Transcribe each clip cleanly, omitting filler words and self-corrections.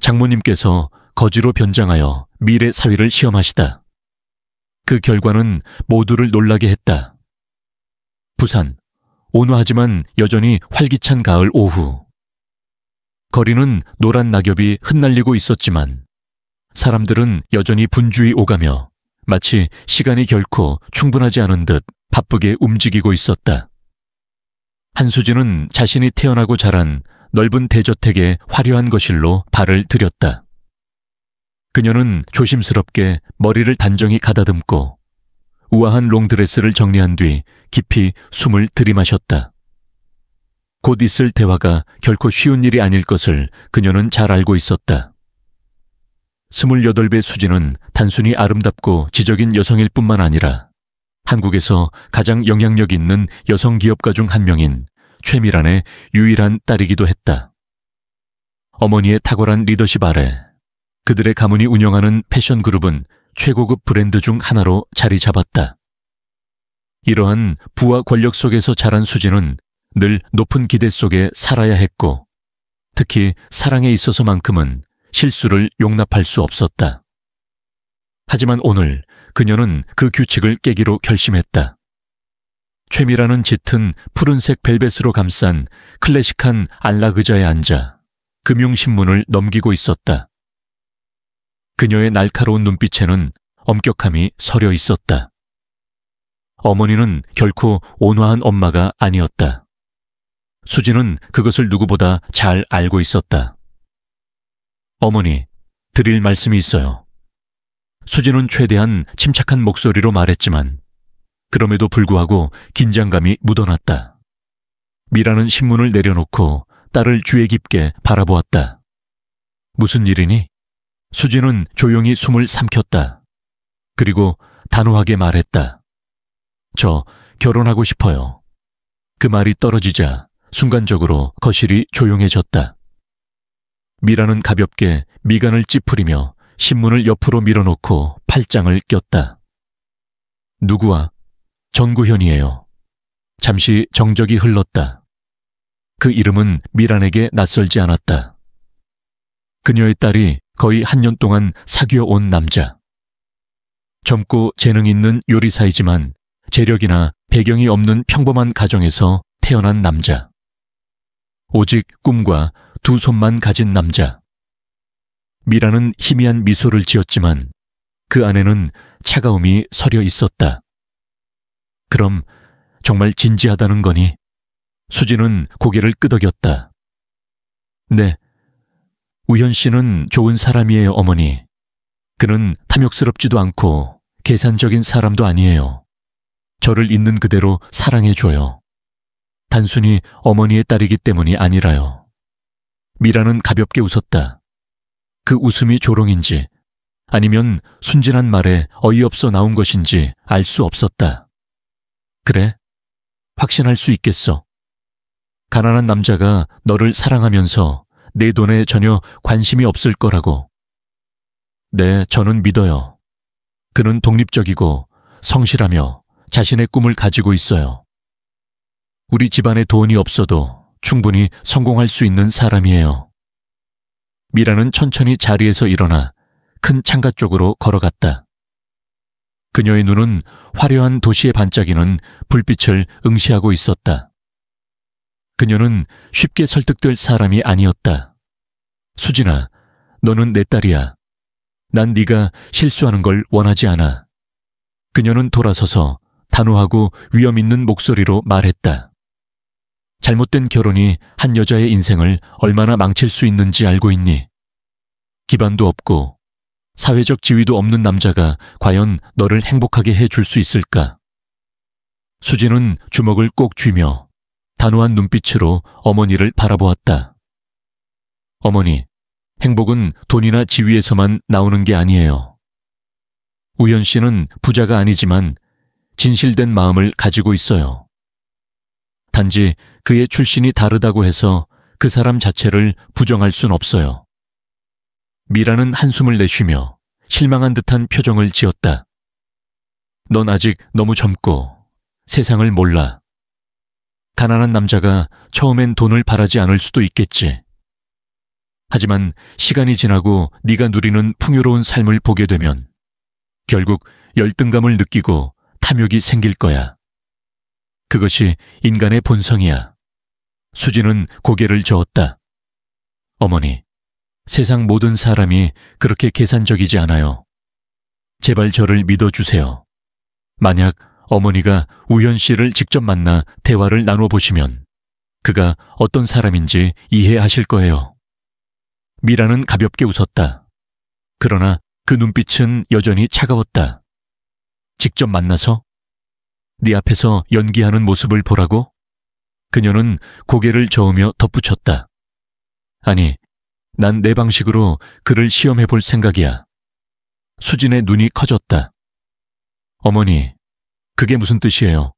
장모님께서 거지로 변장하여 미래 사위를 시험하시다. 그 결과는 모두를 놀라게 했다. 부산, 온화하지만 여전히 활기찬 가을 오후. 거리는 노란 낙엽이 흩날리고 있었지만 사람들은 여전히 분주히 오가며 마치 시간이 결코 충분하지 않은 듯 바쁘게 움직이고 있었다. 한수진은 자신이 태어나고 자란 넓은 대저택의 화려한 거실로 발을 들였다. 그녀는 조심스럽게 머리를 단정히 가다듬고 우아한 롱드레스를 정리한 뒤 깊이 숨을 들이마셨다. 곧 있을 대화가 결코 쉬운 일이 아닐 것을 그녀는 잘 알고 있었다. 28배 수지는 단순히 아름답고 지적인 여성일 뿐만 아니라 한국에서 가장 영향력 있는 여성 기업가 중 한 명인 최미란의 유일한 딸이기도 했다. 어머니의 탁월한 리더십 아래 그들의 가문이 운영하는 패션 그룹은 최고급 브랜드 중 하나로 자리 잡았다. 이러한 부와 권력 속에서 자란 수지는 늘 높은 기대 속에 살아야 했고 특히 사랑에 있어서만큼은 실수를 용납할 수 없었다. 하지만 오늘 그녀는 그 규칙을 깨기로 결심했다. 최미라는 짙은 푸른색 벨벳으로 감싼 클래식한 안락 의자에 앉아 금융신문을 넘기고 있었다. 그녀의 날카로운 눈빛에는 엄격함이 서려 있었다. 어머니는 결코 온화한 엄마가 아니었다. 수지는 그것을 누구보다 잘 알고 있었다. 어머니, 드릴 말씀이 있어요. 수지는 최대한 침착한 목소리로 말했지만 그럼에도 불구하고 긴장감이 묻어났다. 미라는 신문을 내려놓고 딸을 주의 깊게 바라보았다. 무슨 일이니? 수지는 조용히 숨을 삼켰다. 그리고 단호하게 말했다. 저 결혼하고 싶어요. 그 말이 떨어지자 순간적으로 거실이 조용해졌다. 미라는 가볍게 미간을 찌푸리며 신문을 옆으로 밀어놓고 팔짱을 꼈다. 누구와? 전구현이에요. 잠시 정적이 흘렀다. 그 이름은 미란에게 낯설지 않았다. 그녀의 딸이 거의 한 년 동안 사귀어 온 남자. 젊고 재능 있는 요리사이지만 재력이나 배경이 없는 평범한 가정에서 태어난 남자. 오직 꿈과 두 손만 가진 남자. 미라는 희미한 미소를 지었지만 그 안에는 차가움이 서려 있었다. 그럼 정말 진지하다는 거니? 수지는 고개를 끄덕였다. 네. 우현 씨는 좋은 사람이에요, 어머니. 그는 탐욕스럽지도 않고 계산적인 사람도 아니에요. 저를 있는 그대로 사랑해줘요. 단순히 어머니의 딸이기 때문이 아니라요. 미라는 가볍게 웃었다. 그 웃음이 조롱인지 아니면 순진한 말에 어이없어 나온 것인지 알 수 없었다. 그래? 확신할 수 있겠어. 가난한 남자가 너를 사랑하면서 내 돈에 전혀 관심이 없을 거라고. 네, 저는 믿어요. 그는 독립적이고 성실하며 자신의 꿈을 가지고 있어요. 우리 집안에 돈이 없어도 충분히 성공할 수 있는 사람이에요. 미라는 천천히 자리에서 일어나 큰 창가 쪽으로 걸어갔다. 그녀의 눈은 화려한 도시에 반짝이는 불빛을 응시하고 있었다. 그녀는 쉽게 설득될 사람이 아니었다. 수진아, 너는 내 딸이야. 난 네가 실수하는 걸 원하지 않아. 그녀는 돌아서서 단호하고 위험 있는 목소리로 말했다. 잘못된 결혼이 한 여자의 인생을 얼마나 망칠 수 있는지 알고 있니? 기반도 없고 사회적 지위도 없는 남자가 과연 너를 행복하게 해줄 수 있을까? 수지는 주먹을 꼭 쥐며 단호한 눈빛으로 어머니를 바라보았다. 어머니, 행복은 돈이나 지위에서만 나오는 게 아니에요. 우현 씨는 부자가 아니지만 진실된 마음을 가지고 있어요. 단지 그의 출신이 다르다고 해서 그 사람 자체를 부정할 순 없어요. 미라는 한숨을 내쉬며 실망한 듯한 표정을 지었다. 넌 아직 너무 젊고 세상을 몰라. 가난한 남자가 처음엔 돈을 바라지 않을 수도 있겠지. 하지만 시간이 지나고 네가 누리는 풍요로운 삶을 보게 되면 결국 열등감을 느끼고 탐욕이 생길 거야. 그것이 인간의 본성이야. 수지는 고개를 저었다. 어머니, 세상 모든 사람이 그렇게 계산적이지 않아요. 제발 저를 믿어주세요. 만약 어머니가 우현 씨를 직접 만나 대화를 나눠보시면 그가 어떤 사람인지 이해하실 거예요. 미라는 가볍게 웃었다. 그러나 그 눈빛은 여전히 차가웠다. 직접 만나서? 네 앞에서 연기하는 모습을 보라고? 그녀는 고개를 저으며 덧붙였다. 아니, 난 내 방식으로 그를 시험해 볼 생각이야. 수진의 눈이 커졌다. 어머니, 그게 무슨 뜻이에요?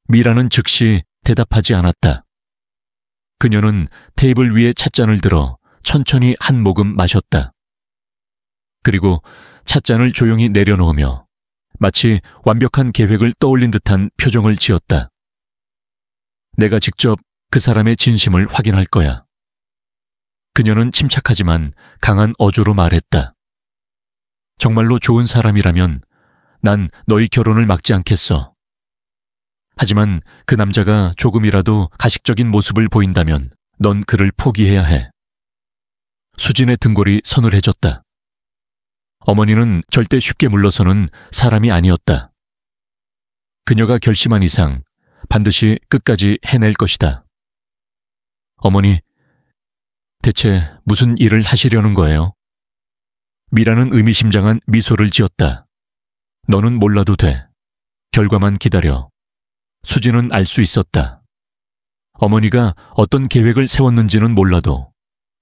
미라는 즉시 대답하지 않았다. 그녀는 테이블 위에 찻잔을 들어 천천히 한 모금 마셨다. 그리고 찻잔을 조용히 내려놓으며 마치 완벽한 계획을 떠올린 듯한 표정을 지었다. 내가 직접 그 사람의 진심을 확인할 거야. 그녀는 침착하지만 강한 어조로 말했다. 정말로 좋은 사람이라면 난 너희 결혼을 막지 않겠어. 하지만 그 남자가 조금이라도 가식적인 모습을 보인다면 넌 그를 포기해야 해. 수진의 등골이 서늘해졌다. 어머니는 절대 쉽게 물러서는 사람이 아니었다. 그녀가 결심한 이상 반드시 끝까지 해낼 것이다. 어머니, 대체 무슨 일을 하시려는 거예요? 미라는 의미심장한 미소를 지었다. 너는 몰라도 돼. 결과만 기다려. 수진은 알 수 있었다. 어머니가 어떤 계획을 세웠는지는 몰라도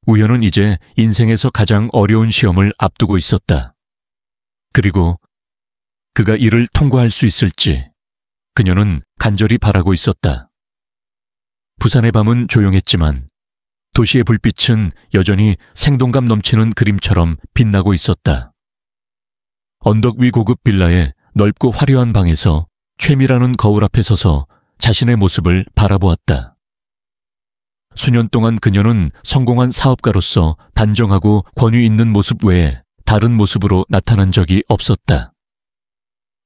우현은 이제 인생에서 가장 어려운 시험을 앞두고 있었다. 그리고 그가 이를 통과할 수 있을지 그녀는 간절히 바라고 있었다. 부산의 밤은 조용했지만 도시의 불빛은 여전히 생동감 넘치는 그림처럼 빛나고 있었다. 언덕 위 고급 빌라의 넓고 화려한 방에서 최미라는 거울 앞에 서서 자신의 모습을 바라보았다. 수년 동안 그녀는 성공한 사업가로서 단정하고 권위 있는 모습 외에 다른 모습으로 나타난 적이 없었다.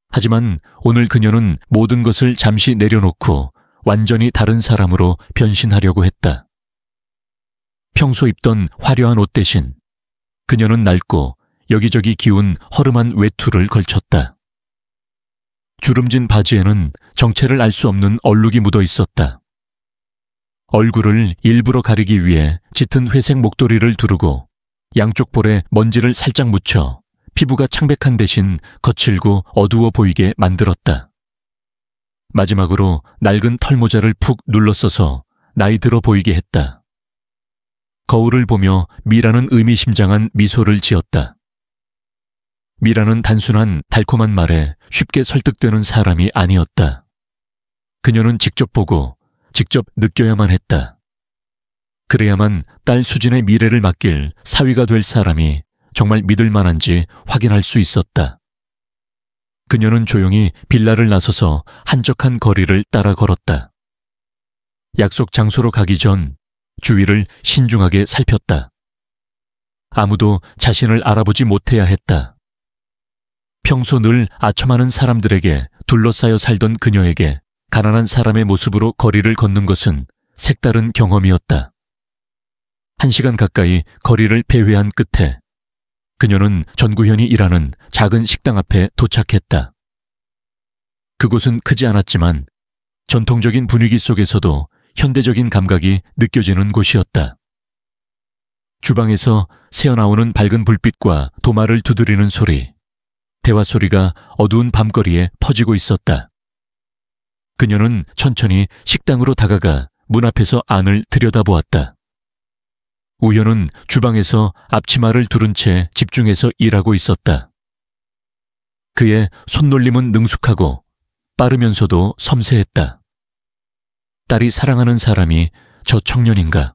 하지만 오늘 그녀는 모든 것을 잠시 내려놓고 완전히 다른 사람으로 변신하려고 했다. 평소 입던 화려한 옷 대신 그녀는 낡고 여기저기 기운 허름한 외투를 걸쳤다. 주름진 바지에는 정체를 알 수 없는 얼룩이 묻어 있었다. 얼굴을 일부러 가리기 위해 짙은 회색 목도리를 두르고 양쪽 볼에 먼지를 살짝 묻혀 피부가 창백한 대신 거칠고 어두워 보이게 만들었다. 마지막으로 낡은 털모자를 푹 눌러써서 나이 들어 보이게 했다. 거울을 보며 미라는 의미심장한 미소를 지었다. 미라는 단순한 달콤한 말에 쉽게 설득되는 사람이 아니었다. 그녀는 직접 보고 직접 느껴야만 했다. 그래야만 딸 수진의 미래를 맡길 사위가 될 사람이 정말 믿을 만한지 확인할 수 있었다. 그녀는 조용히 빌라를 나서서 한적한 거리를 따라 걸었다. 약속 장소로 가기 전 주위를 신중하게 살폈다. 아무도 자신을 알아보지 못해야 했다. 평소 늘 아첨하는 사람들에게 둘러싸여 살던 그녀에게 가난한 사람의 모습으로 거리를 걷는 것은 색다른 경험이었다. 1시간 가까이 거리를 배회한 끝에 그녀는 전구현이 일하는 작은 식당 앞에 도착했다. 그곳은 크지 않았지만 전통적인 분위기 속에서도 현대적인 감각이 느껴지는 곳이었다. 주방에서 새어나오는 밝은 불빛과 도마를 두드리는 소리, 대화 소리가 어두운 밤거리에 퍼지고 있었다. 그녀는 천천히 식당으로 다가가 문 앞에서 안을 들여다보았다. 우현은 주방에서 앞치마를 두른 채 집중해서 일하고 있었다. 그의 손놀림은 능숙하고 빠르면서도 섬세했다. 딸이 사랑하는 사람이 저 청년인가?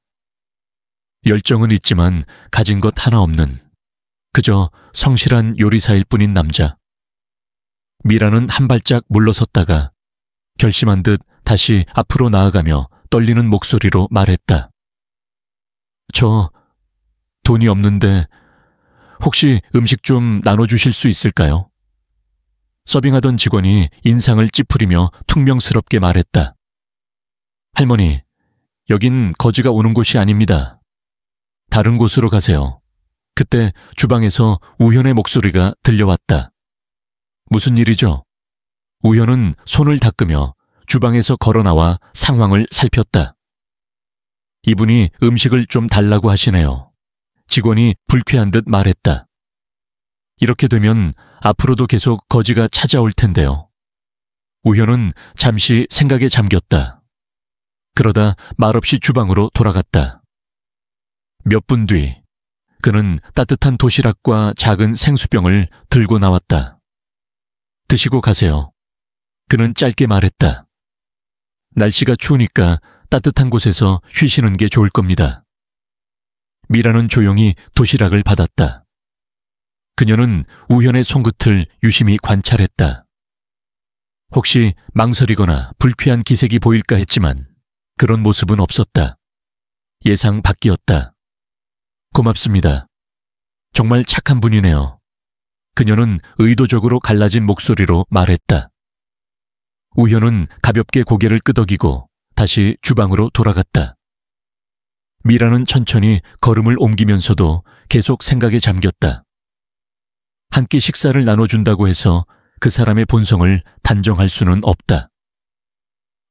열정은 있지만 가진 것 하나 없는 그저 성실한 요리사일 뿐인 남자. 미라는 한 발짝 물러섰다가 결심한 듯 다시 앞으로 나아가며 떨리는 목소리로 말했다. 돈이 없는데 혹시 음식 좀 나눠주실 수 있을까요? 서빙하던 직원이 인상을 찌푸리며 퉁명스럽게 말했다. 할머니, 여긴 거지가 오는 곳이 아닙니다. 다른 곳으로 가세요. 그때 주방에서 우현의 목소리가 들려왔다. 무슨 일이죠? 우현은 손을 닦으며 주방에서 걸어 나와 상황을 살폈다. 이분이 음식을 좀 달라고 하시네요. 직원이 불쾌한 듯 말했다. 이렇게 되면 앞으로도 계속 거지가 찾아올 텐데요. 우현은 잠시 생각에 잠겼다. 그러다 말없이 주방으로 돌아갔다. 몇 분 뒤, 그는 따뜻한 도시락과 작은 생수병을 들고 나왔다. 드시고 가세요. 그는 짧게 말했다. 날씨가 추우니까 따뜻한 곳에서 쉬시는 게 좋을 겁니다. 미라는 조용히 도시락을 받았다. 그녀는 우현의 손끝을 유심히 관찰했다. 혹시 망설이거나 불쾌한 기색이 보일까 했지만 그런 모습은 없었다. 예상 밖이었다. 고맙습니다. 정말 착한 분이네요. 그녀는 의도적으로 갈라진 목소리로 말했다. 우현은 가볍게 고개를 끄덕이고 다시 주방으로 돌아갔다. 미라는 천천히 걸음을 옮기면서도 계속 생각에 잠겼다. 한 끼 식사를 나눠준다고 해서 그 사람의 본성을 단정할 수는 없다.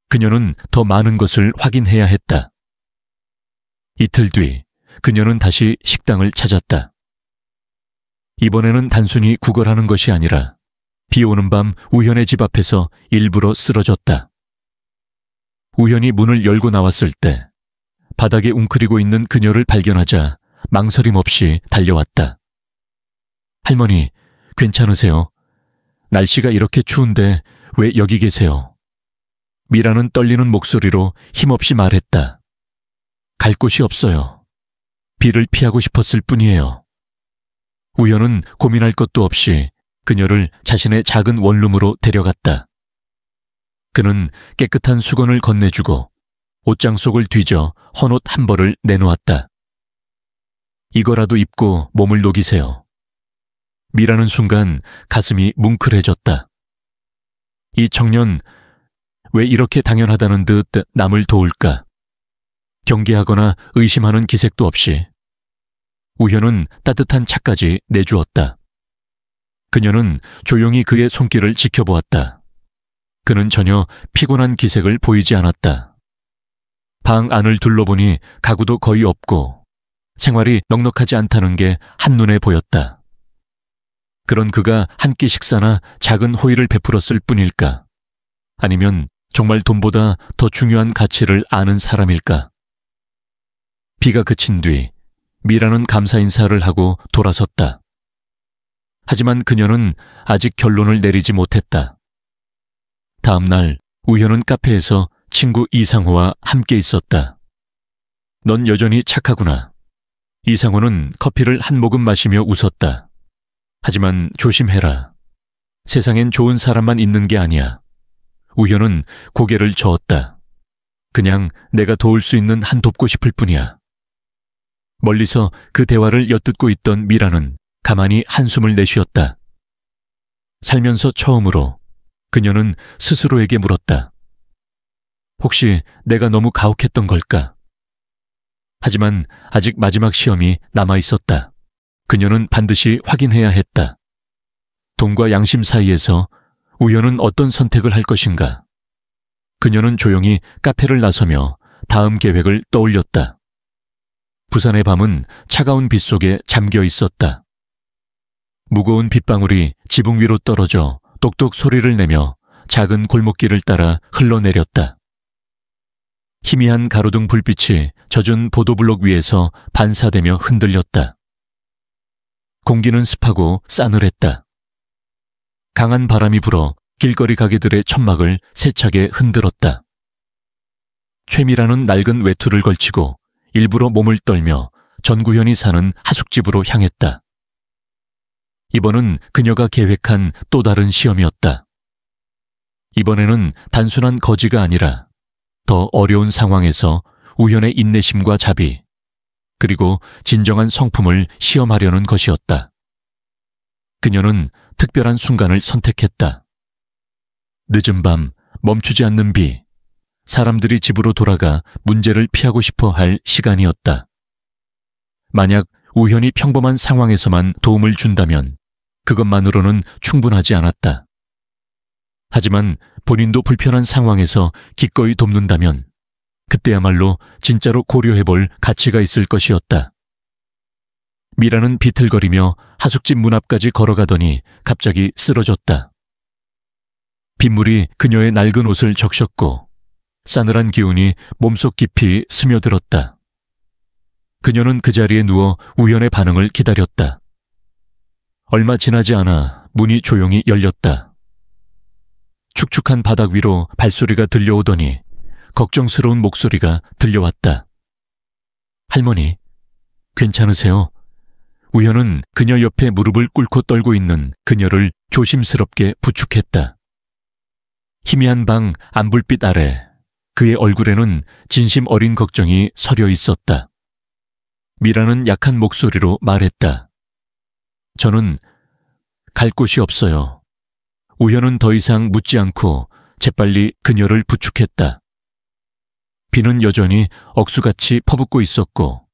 그녀는 더 많은 것을 확인해야 했다. 이틀 뒤 그녀는 다시 식당을 찾았다. 이번에는 단순히 구걸하는 것이 아니라 비 오는 밤 우현의 집 앞에서 일부러 쓰러졌다. 우현이 문을 열고 나왔을 때 바닥에 웅크리고 있는 그녀를 발견하자 망설임 없이 달려왔다. 할머니, 괜찮으세요? 날씨가 이렇게 추운데 왜 여기 계세요? 미라는 떨리는 목소리로 힘없이 말했다. 갈 곳이 없어요. 비를 피하고 싶었을 뿐이에요. 우현은 고민할 것도 없이 그녀를 자신의 작은 원룸으로 데려갔다. 그는 깨끗한 수건을 건네주고 옷장 속을 뒤져 헌옷 한 벌을 내놓았다. 이거라도 입고 몸을 녹이세요. 미라는 순간 가슴이 뭉클해졌다. 이 청년 왜 이렇게 당연하다는 듯 남을 도울까? 경계하거나 의심하는 기색도 없이 우현은 따뜻한 차까지 내주었다. 그녀는 조용히 그의 손길을 지켜보았다. 그는 전혀 피곤한 기색을 보이지 않았다. 방 안을 둘러보니 가구도 거의 없고 생활이 넉넉하지 않다는 게 한눈에 보였다. 그런 그가 한 끼 식사나 작은 호의를 베풀었을 뿐일까? 아니면 정말 돈보다 더 중요한 가치를 아는 사람일까? 비가 그친 뒤 미라는 감사 인사를 하고 돌아섰다. 하지만 그녀는 아직 결론을 내리지 못했다. 다음 날 우현은 카페에서 친구 이상호와 함께 있었다. 넌 여전히 착하구나. 이상호는 커피를 한 모금 마시며 웃었다. 하지만 조심해라. 세상엔 좋은 사람만 있는 게 아니야. 우현은 고개를 저었다. 그냥 내가 도울 수 있는 한 돕고 싶을 뿐이야. 멀리서 그 대화를 엿듣고 있던 미라는 가만히 한숨을 내쉬었다. 살면서 처음으로 그녀는 스스로에게 물었다. 혹시 내가 너무 가혹했던 걸까? 하지만 아직 마지막 시험이 남아 있었다. 그녀는 반드시 확인해야 했다. 돈과 양심 사이에서 우현은 어떤 선택을 할 것인가? 그녀는 조용히 카페를 나서며 다음 계획을 떠올렸다. 부산의 밤은 차가운 빛 속에 잠겨 있었다. 무거운 빗방울이 지붕 위로 떨어져 똑똑 소리를 내며 작은 골목길을 따라 흘러내렸다. 희미한 가로등 불빛이 젖은 보도블록 위에서 반사되며 흔들렸다. 공기는 습하고 싸늘했다. 강한 바람이 불어 길거리 가게들의 천막을 세차게 흔들었다. 최미라는 낡은 외투를 걸치고 일부러 몸을 떨며 전구현이 사는 하숙집으로 향했다. 이번은 그녀가 계획한 또 다른 시험이었다. 이번에는 단순한 거지가 아니라 더 어려운 상황에서 우현의 인내심과 자비, 그리고 진정한 성품을 시험하려는 것이었다. 그녀는 특별한 순간을 선택했다. 늦은 밤, 멈추지 않는 비, 사람들이 집으로 돌아가 문제를 피하고 싶어 할 시간이었다. 만약 우연히 평범한 상황에서만 도움을 준다면 그것만으로는 충분하지 않았다. 하지만 본인도 불편한 상황에서 기꺼이 돕는다면 그때야말로 진짜로 고려해볼 가치가 있을 것이었다. 미라는 비틀거리며 하숙집 문 앞까지 걸어가더니 갑자기 쓰러졌다. 빗물이 그녀의 낡은 옷을 적셨고 싸늘한 기운이 몸속 깊이 스며들었다. 그녀는 그 자리에 누워 우연의 반응을 기다렸다. 얼마 지나지 않아 문이 조용히 열렸다. 축축한 바닥 위로 발소리가 들려오더니 걱정스러운 목소리가 들려왔다. 할머니, 괜찮으세요? 우현은 그녀 옆에 무릎을 꿇고 떨고 있는 그녀를 조심스럽게 부축했다. 희미한 방 안불빛 아래 그의 얼굴에는 진심 어린 걱정이 서려 있었다. 미라는 약한 목소리로 말했다. 저는 갈 곳이 없어요. 우현은 더 이상 묻지 않고 재빨리 그녀를 부축했다. 비는 여전히 억수같이 퍼붓고 있었고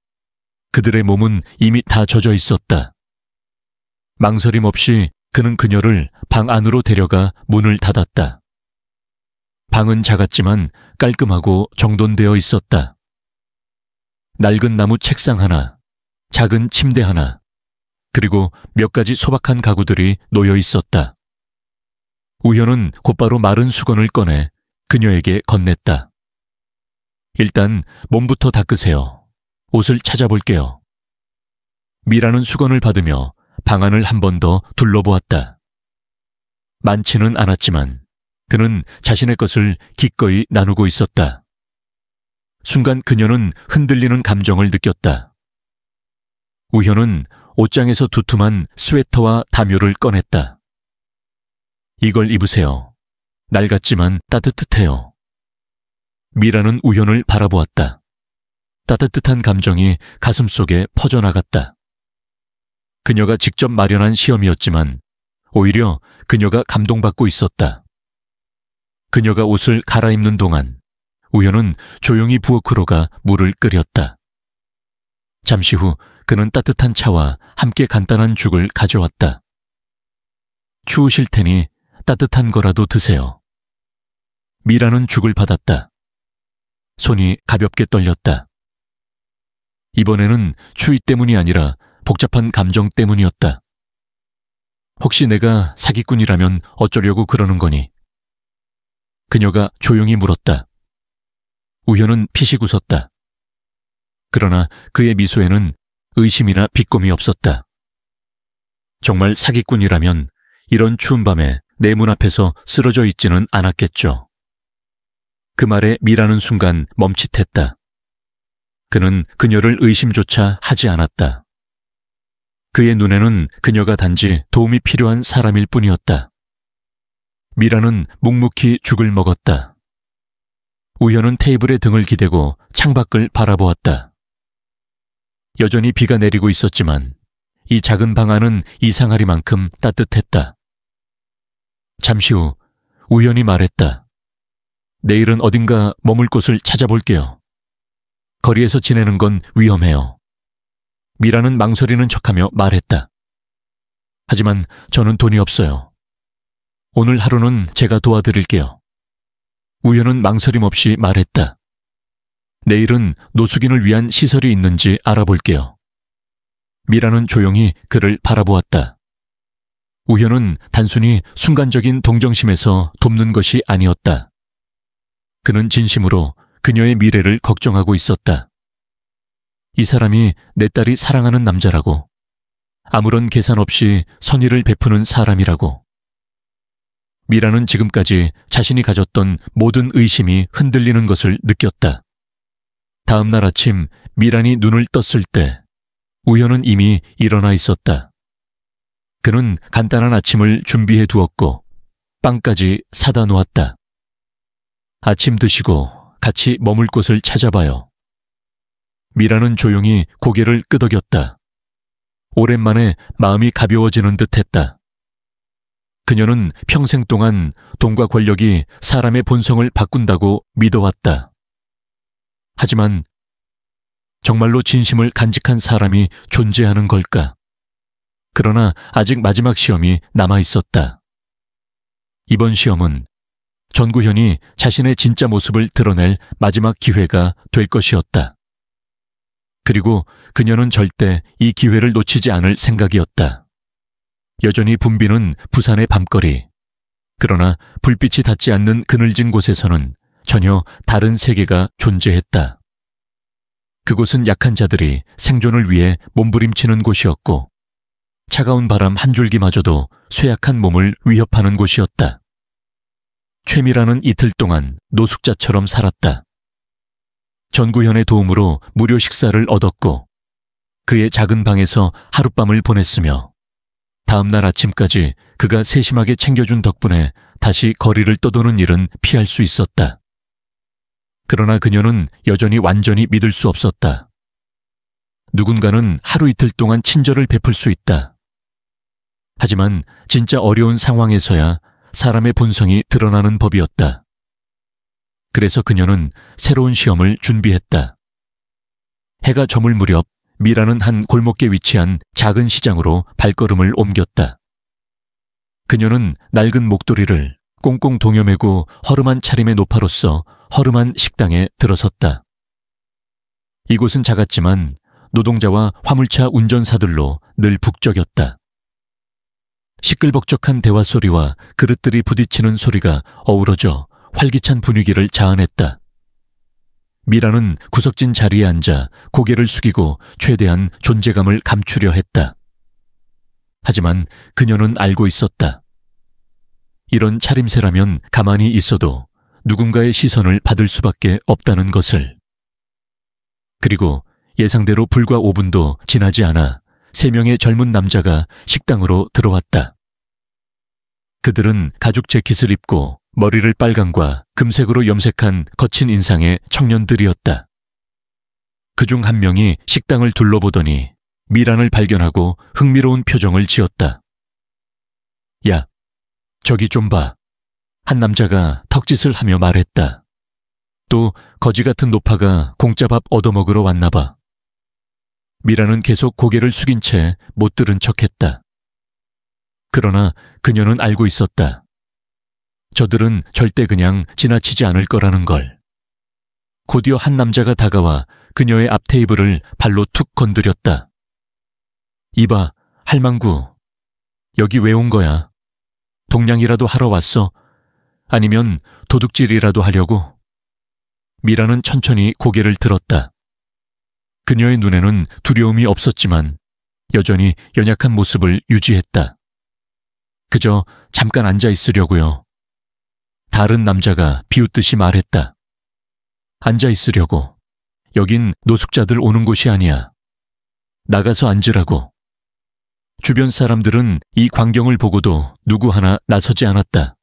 그들의 몸은 이미 다 젖어 있었다. 망설임 없이 그는 그녀를 방 안으로 데려가 문을 닫았다. 방은 작았지만 깔끔하고 정돈되어 있었다. 낡은 나무 책상 하나, 작은 침대 하나, 그리고 몇 가지 소박한 가구들이 놓여 있었다. 우현은 곧바로 마른 수건을 꺼내 그녀에게 건넸다. 일단 몸부터 닦으세요. 옷을 찾아볼게요. 미라는 수건을 받으며 방 안을 한 번 더 둘러보았다. 많지는 않았지만 그는 자신의 것을 기꺼이 나누고 있었다. 순간 그녀는 흔들리는 감정을 느꼈다. 우현은 옷장에서 두툼한 스웨터와 담요를 꺼냈다. 이걸 입으세요. 낡았지만 따뜻해요. 미라는 우현을 바라보았다. 따뜻한 감정이 가슴속에 퍼져나갔다. 그녀가 직접 마련한 시험이었지만 오히려 그녀가 감동받고 있었다. 그녀가 옷을 갈아입는 동안 우현은 조용히 부엌으로 가 물을 끓였다. 잠시 후 그는 따뜻한 차와 함께 간단한 죽을 가져왔다. 추우실 테니 따뜻한 거라도 드세요. 미라는 죽을 받았다. 손이 가볍게 떨렸다. 이번에는 추위 때문이 아니라 복잡한 감정 때문이었다. 혹시 내가 사기꾼이라면 어쩌려고 그러는 거니? 그녀가 조용히 물었다. 우현은 피식 웃었다. 그러나 그의 미소에는 의심이나 비꼼이 없었다. 정말 사기꾼이라면 이런 추운 밤에 내 문 앞에서 쓰러져 있지는 않았겠죠. 그 말에 미라는 순간 멈칫했다. 그는 그녀를 의심조차 하지 않았다. 그의 눈에는 그녀가 단지 도움이 필요한 사람일 뿐이었다. 미라는 묵묵히 죽을 먹었다. 우현은 테이블에 등을 기대고 창밖을 바라보았다. 여전히 비가 내리고 있었지만 이 작은 방 안은 이상하리만큼 따뜻했다. 잠시 후 우현이 말했다. 내일은 어딘가 머물 곳을 찾아볼게요. 거리에서 지내는 건 위험해요. 미라는 망설이는 척하며 말했다. 하지만 저는 돈이 없어요. 오늘 하루는 제가 도와드릴게요. 우현은 망설임 없이 말했다. 내일은 노숙인을 위한 시설이 있는지 알아볼게요. 미라는 조용히 그를 바라보았다. 우현은 단순히 순간적인 동정심에서 돕는 것이 아니었다. 그는 진심으로 그녀의 미래를 걱정하고 있었다. 이 사람이 내 딸이 사랑하는 남자라고, 아무런 계산 없이 선의를 베푸는 사람이라고. 미라는 지금까지 자신이 가졌던 모든 의심이 흔들리는 것을 느꼈다. 다음 날 아침 미란이 눈을 떴을 때 우현은 이미 일어나 있었다. 그는 간단한 아침을 준비해 두었고 빵까지 사다 놓았다. 아침 드시고 같이 머물 곳을 찾아봐요. 미라는 조용히 고개를 끄덕였다. 오랜만에 마음이 가벼워지는 듯했다. 그녀는 평생 동안 돈과 권력이 사람의 본성을 바꾼다고 믿어왔다. 하지만 정말로 진심을 간직한 사람이 존재하는 걸까? 그러나 아직 마지막 시험이 남아 있었다. 이번 시험은 전구현이 자신의 진짜 모습을 드러낼 마지막 기회가 될 것이었다. 그리고 그녀는 절대 이 기회를 놓치지 않을 생각이었다. 여전히 붐비는 부산의 밤거리. 그러나 불빛이 닿지 않는 그늘진 곳에서는 전혀 다른 세계가 존재했다. 그곳은 약한 자들이 생존을 위해 몸부림치는 곳이었고 차가운 바람 한 줄기마저도 쇠약한 몸을 위협하는 곳이었다. 최미라는 이틀 동안 노숙자처럼 살았다. 전구현의 도움으로 무료 식사를 얻었고 그의 작은 방에서 하룻밤을 보냈으며 다음 날 아침까지 그가 세심하게 챙겨준 덕분에 다시 거리를 떠도는 일은 피할 수 있었다. 그러나 그녀는 여전히 완전히 믿을 수 없었다. 누군가는 하루 이틀 동안 친절을 베풀 수 있다. 하지만 진짜 어려운 상황에서야 사람의 본성이 드러나는 법이었다. 그래서 그녀는 새로운 시험을 준비했다. 해가 저물 무렵 미라는 한 골목에 위치한 작은 시장으로 발걸음을 옮겼다. 그녀는 낡은 목도리를 꽁꽁 동여매고 허름한 차림의 노파로서 허름한 식당에 들어섰다. 이곳은 작았지만 노동자와 화물차 운전사들로 늘 북적였다. 시끌벅적한 대화 소리와 그릇들이 부딪히는 소리가 어우러져 활기찬 분위기를 자아냈다. 미라는 구석진 자리에 앉아 고개를 숙이고 최대한 존재감을 감추려 했다. 하지만 그녀는 알고 있었다. 이런 차림새라면 가만히 있어도 누군가의 시선을 받을 수밖에 없다는 것을. 그리고 예상대로 불과 5분도 지나지 않아 3명의 젊은 남자가 식당으로 들어왔다. 그들은 가죽 재킷을 입고 머리를 빨강과 금색으로 염색한 거친 인상의 청년들이었다. 그중 한 명이 식당을 둘러보더니 미란을 발견하고 흥미로운 표정을 지었다. 야, 저기 좀 봐. 한 남자가 턱짓을 하며 말했다. 또 거지 같은 노파가 공짜밥 얻어먹으러 왔나 봐. 미라는 계속 고개를 숙인 채 못 들은 척했다. 그러나 그녀는 알고 있었다. 저들은 절대 그냥 지나치지 않을 거라는 걸. 곧이어 한 남자가 다가와 그녀의 앞 테이블을 발로 툭 건드렸다. 이봐, 할망구. 여기 왜 온 거야? 동냥이라도 하러 왔어? 아니면 도둑질이라도 하려고? 미라는 천천히 고개를 들었다. 그녀의 눈에는 두려움이 없었지만 여전히 연약한 모습을 유지했다. 그저 잠깐 앉아 있으려고요. 다른 남자가 비웃듯이 말했다. 앉아 있으려고. 여긴 노숙자들 오는 곳이 아니야. 나가서 앉으라고. 주변 사람들은 이 광경을 보고도 누구 하나 나서지 않았다.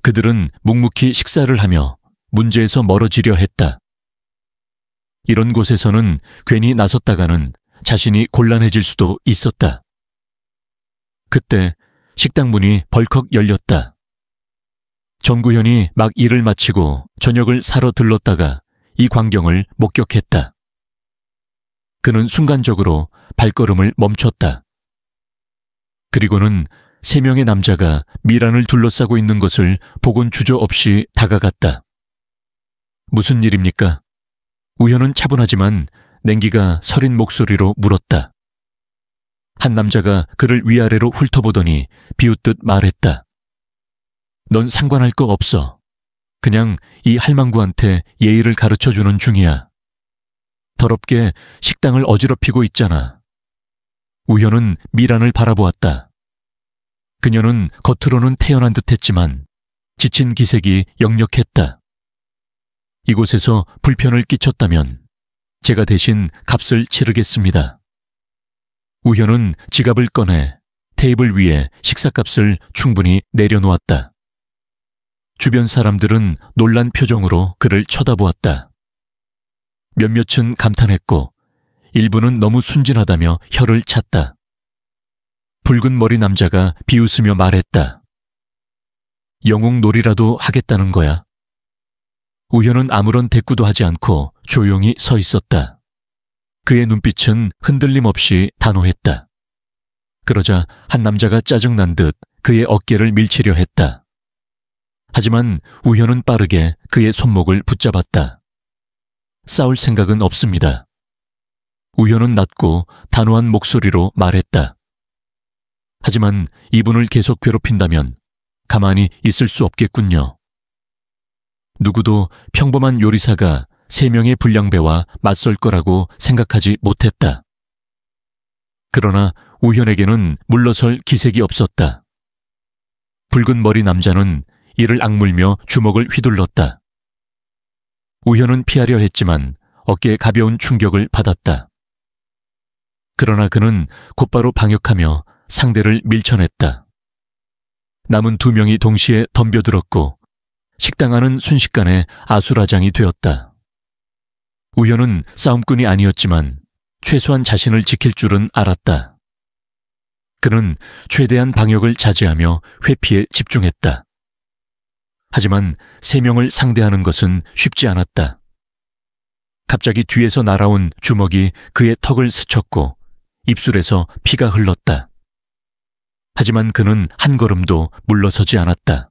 그들은 묵묵히 식사를 하며 문제에서 멀어지려 했다. 이런 곳에서는 괜히 나섰다가는 자신이 곤란해질 수도 있었다. 그때 식당 문이 벌컥 열렸다. 전구현이 막 일을 마치고 저녁을 사러 들렀다가 이 광경을 목격했다. 그는 순간적으로 발걸음을 멈췄다. 그리고는 3명의 남자가 미란을 둘러싸고 있는 것을 보곤 주저없이 다가갔다. 무슨 일입니까? 우현은 차분하지만 냉기가 서린 목소리로 물었다. 한 남자가 그를 위아래로 훑어보더니 비웃듯 말했다. 넌 상관할 거 없어. 그냥 이 할망구한테 예의를 가르쳐주는 중이야. 더럽게 식당을 어지럽히고 있잖아. 우현은 미란을 바라보았다. 그녀는 겉으로는 태연한 듯했지만 지친 기색이 역력했다. 이곳에서 불편을 끼쳤다면 제가 대신 값을 치르겠습니다. 우현은 지갑을 꺼내 테이블 위에 식사값을 충분히 내려놓았다. 주변 사람들은 놀란 표정으로 그를 쳐다보았다. 몇몇은 감탄했고 일부는 너무 순진하다며 혀를 찼다. 붉은 머리 남자가 비웃으며 말했다. 영웅놀이라도 하겠다는 거야. 우현은 아무런 대꾸도 하지 않고 조용히 서 있었다. 그의 눈빛은 흔들림 없이 단호했다. 그러자 한 남자가 짜증난 듯 그의 어깨를 밀치려 했다. 하지만 우현은 빠르게 그의 손목을 붙잡았다. 싸울 생각은 없습니다. 우현은 낮고 단호한 목소리로 말했다. 하지만 이분을 계속 괴롭힌다면 가만히 있을 수 없겠군요. 누구도 평범한 요리사가 3명의 불량배와 맞설 거라고 생각하지 못했다. 그러나 우현에게는 물러설 기색이 없었다. 붉은 머리 남자는 이를 악물며 주먹을 휘둘렀다. 우현은 피하려 했지만 어깨에 가벼운 충격을 받았다. 그러나 그는 곧바로 방역하며 상대를 밀쳐냈다. 남은 2명이 동시에 덤벼들었고 식당 안은 순식간에 아수라장이 되었다. 우현은 싸움꾼이 아니었지만 최소한 자신을 지킬 줄은 알았다. 그는 최대한 방역을 자제하며 회피에 집중했다. 하지만 3명을 상대하는 것은 쉽지 않았다. 갑자기 뒤에서 날아온 주먹이 그의 턱을 스쳤고 입술에서 피가 흘렀다. 하지만 그는 한 걸음도 물러서지 않았다.